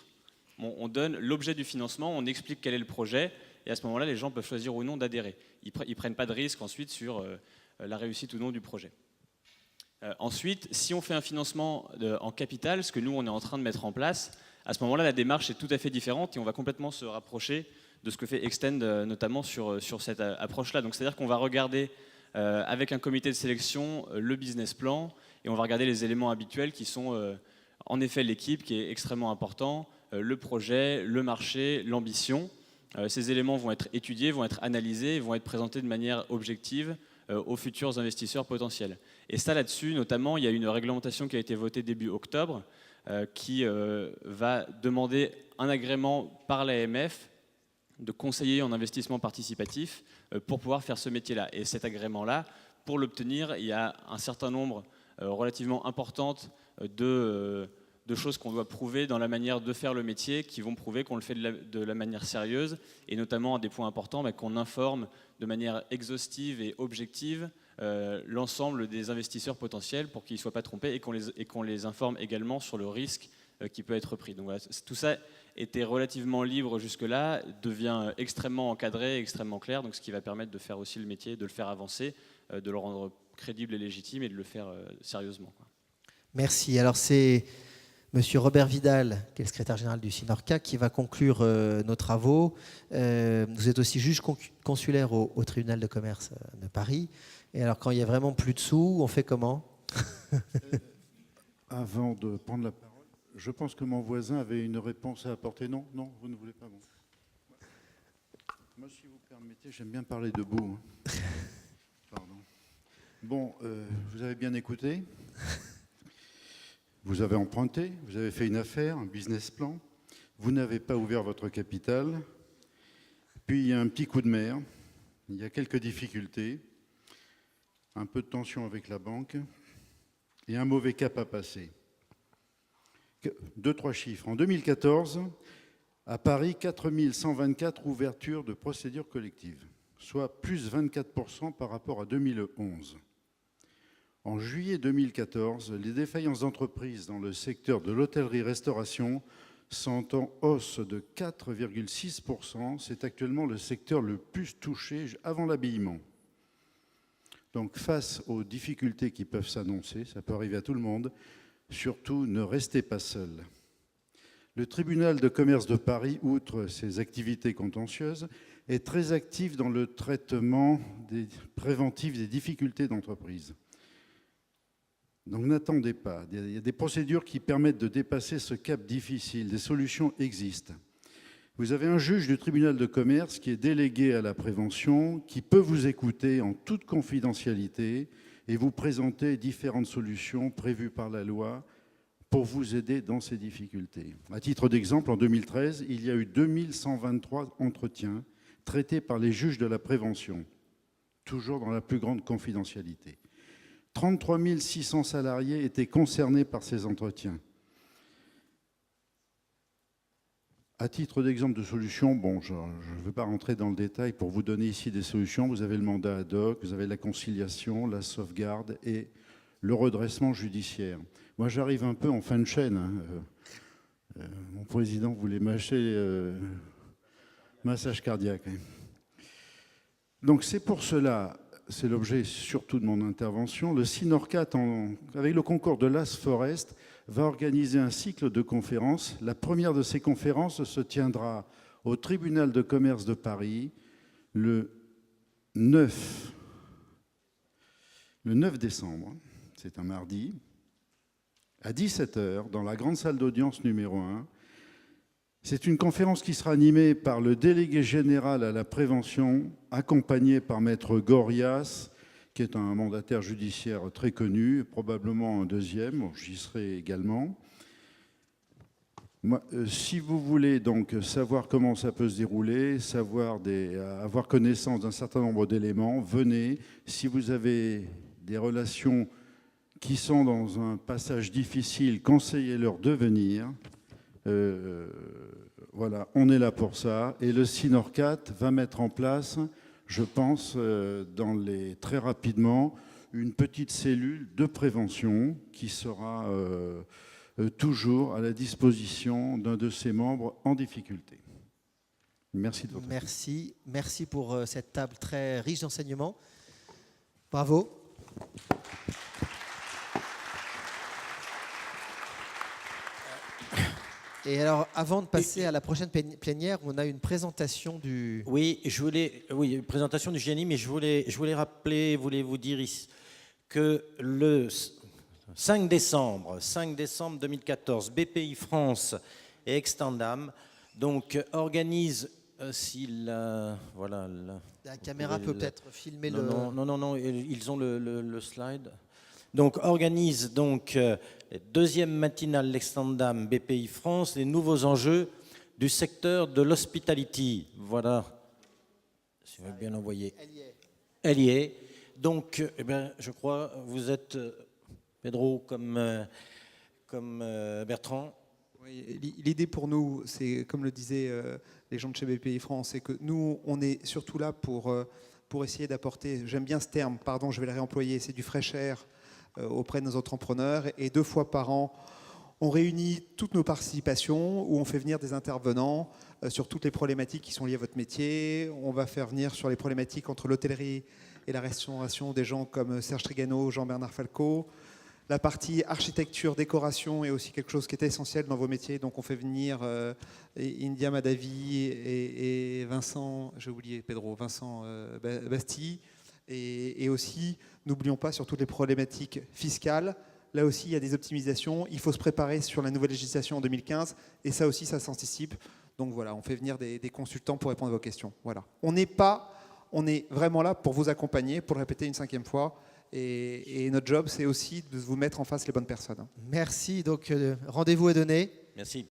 S6: On donne l'objet du financement, on explique quel est le projet, et à ce moment-là, les gens peuvent choisir ou non d'adhérer. Ils ne prennent pas de risque ensuite sur la réussite ou non du projet. Ensuite, si on fait un financement en capital, ce que nous, on est en train de mettre en place, à ce moment-là, la démarche est tout à fait différente et on va complètement se rapprocher de ce que fait Extend, notamment sur cette approche-là. Donc, c'est-à-dire qu'on va regarder avec un comité de sélection le business plan et on va regarder les éléments habituels qui sont en effet l'équipe qui est extrêmement important, le projet, le marché, l'ambition. Ces éléments vont être étudiés, vont être analysés, vont être présentés de manière objective aux futurs investisseurs potentiels. Et ça là-dessus, notamment, il y a une réglementation qui a été votée début octobre qui va demander un agrément par l'AMF de conseiller en investissement participatif pour pouvoir faire ce métier-là. Et cet agrément-là, pour l'obtenir, il y a un certain nombre relativement importante de choses qu'on doit prouver dans la manière de faire le métier, qui vont prouver qu'on le fait de la manière sérieuse, et notamment, à des points importants, qu'on informe de manière exhaustive et objective l'ensemble des investisseurs potentiels pour qu'ils ne soient pas trompés, et qu'on les informe également sur le risque qui peut être pris. Donc voilà, tout ça était relativement libre jusque-là, devient extrêmement encadré, extrêmement clair, donc ce qui va permettre de faire aussi le métier, de le faire avancer, de le rendre crédible et légitime, et de le faire sérieusement.
S1: Merci. Alors c'est Monsieur Robert Vidal, qui est le secrétaire général du Sinorca, qui va conclure nos travaux. Vous êtes aussi juge consulaire au tribunal de commerce de Paris. Et alors, quand il n'y a vraiment plus de sous, on fait comment?
S11: Avant de prendre la parole, Je pense que mon voisin avait une réponse à apporter. Non, non, vous ne voulez pas. Bon. Moi, si vous permettez, j'aime bien parler debout. Hein. Pardon. Bon, vous avez bien écouté. Vous avez emprunté, vous avez fait une affaire, un business plan. Vous n'avez pas ouvert votre capital. Puis il y a un petit coup de mer. Il y a quelques difficultés. Un peu de tension avec la banque. Et un mauvais cap à passer. 2-3 chiffres. En 2014, à Paris, 4124 ouvertures de procédures collectives, soit plus 24% par rapport à 2011. En juillet 2014, les défaillances d'entreprises dans le secteur de l'hôtellerie-restauration sont en hausse de 4,6%. C'est actuellement le secteur le plus touché avant l'habillement. Donc face aux difficultés qui peuvent s'annoncer, ça peut arriver à tout le monde, surtout ne restez pas seul. Le tribunal de commerce de Paris, outre ses activités contentieuses, est très actif dans le traitement préventif des difficultés d'entreprise. Donc n'attendez pas, il y a des procédures qui permettent de dépasser ce cap difficile, des solutions existent. Vous avez un juge du tribunal de commerce qui est délégué à la prévention, qui peut vous écouter en toute confidentialité et vous présenter différentes solutions prévues par la loi pour vous aider dans ces difficultés. À titre d'exemple, en 2013, il y a eu 2123 entretiens traités par les juges de la prévention, toujours dans la plus grande confidentialité. 33 600 salariés étaient concernés par ces entretiens. À titre d'exemple de solution, bon, je ne veux pas rentrer dans le détail pour vous donner ici des solutions. Vous avez le mandat ad hoc, vous avez la conciliation, la sauvegarde et le redressement judiciaire. Moi, j'arrive un peu en fin de chaîne. Hein. Mon président voulait m'acheter massage cardiaque. Hein. Donc, c'est pour cela, c'est l'objet surtout de mon intervention, le Synorcat, avec le concours de l'As Forest, va organiser un cycle de conférences. La première de ces conférences se tiendra au tribunal de commerce de Paris le 9 décembre, c'est un mardi, à 17h, dans la grande salle d'audience numéro 1. C'est une conférence qui sera animée par le délégué général à la prévention, accompagné par Maître Gorias, qui est un mandataire judiciaire très connu, probablement un deuxième, j'y serai également. Moi, si vous voulez donc savoir comment ça peut se dérouler, avoir connaissance d'un certain nombre d'éléments, venez. Si vous avez des relations qui sont dans un passage difficile, conseillez-leur de venir. Voilà, on est là pour ça. Et le Synorcat va mettre en place, je pense, très rapidement, une petite cellule de prévention qui sera toujours à la disposition d'un de ses membres en difficulté. Merci de votre attention.
S1: Merci pour cette table très riche d'enseignements. Bravo. Et alors, avant de passer à la prochaine plénière, on a une présentation du...
S2: Oui, une présentation du GNI, mais je voulais rappeler, vous dire ici, que le 5 décembre 2014, BPI France et Extendam donc organisent,
S1: la caméra peut peut-être filmer le...
S2: Non, ils ont le slide. Donc, organise donc deuxième matinale l'Extendam BPI France, les nouveaux enjeux du secteur de l'hospitality. Voilà, si vous voulez bien l'envoyer. Elle y est. Donc, je crois, vous êtes, Pedro, comme Bertrand.
S5: Oui, l'idée pour nous, c'est, comme le disaient les gens de chez BPI France, c'est que nous, on est surtout là pour essayer d'apporter, j'aime bien ce terme, pardon, je vais le réemployer, c'est du fresh air auprès de nos entrepreneurs. Et 2 fois par an, on réunit toutes nos participations où on fait venir des intervenants sur toutes les problématiques qui sont liées à votre métier. On va faire venir sur les problématiques entre l'hôtellerie et la restauration des gens comme Serge Trigano, Jean-Bernard Falco. La partie architecture, décoration est aussi quelque chose qui est essentiel dans vos métiers. Donc on fait venir India Madavi et Vincent, j'ai oublié Pedro, Vincent Bastille. Et aussi, n'oublions pas sur toutes les problématiques fiscales, Là aussi, il y a des optimisations. Il faut se préparer sur la nouvelle législation en 2015. Et ça aussi, ça s'anticipe. Donc voilà, on fait venir des consultants pour répondre à vos questions. Voilà. On est vraiment là pour vous accompagner, pour le répéter une 5e fois. Et notre job, c'est aussi de vous mettre en face les bonnes personnes.
S1: Merci. Donc, rendez-vous est donné.
S2: Merci.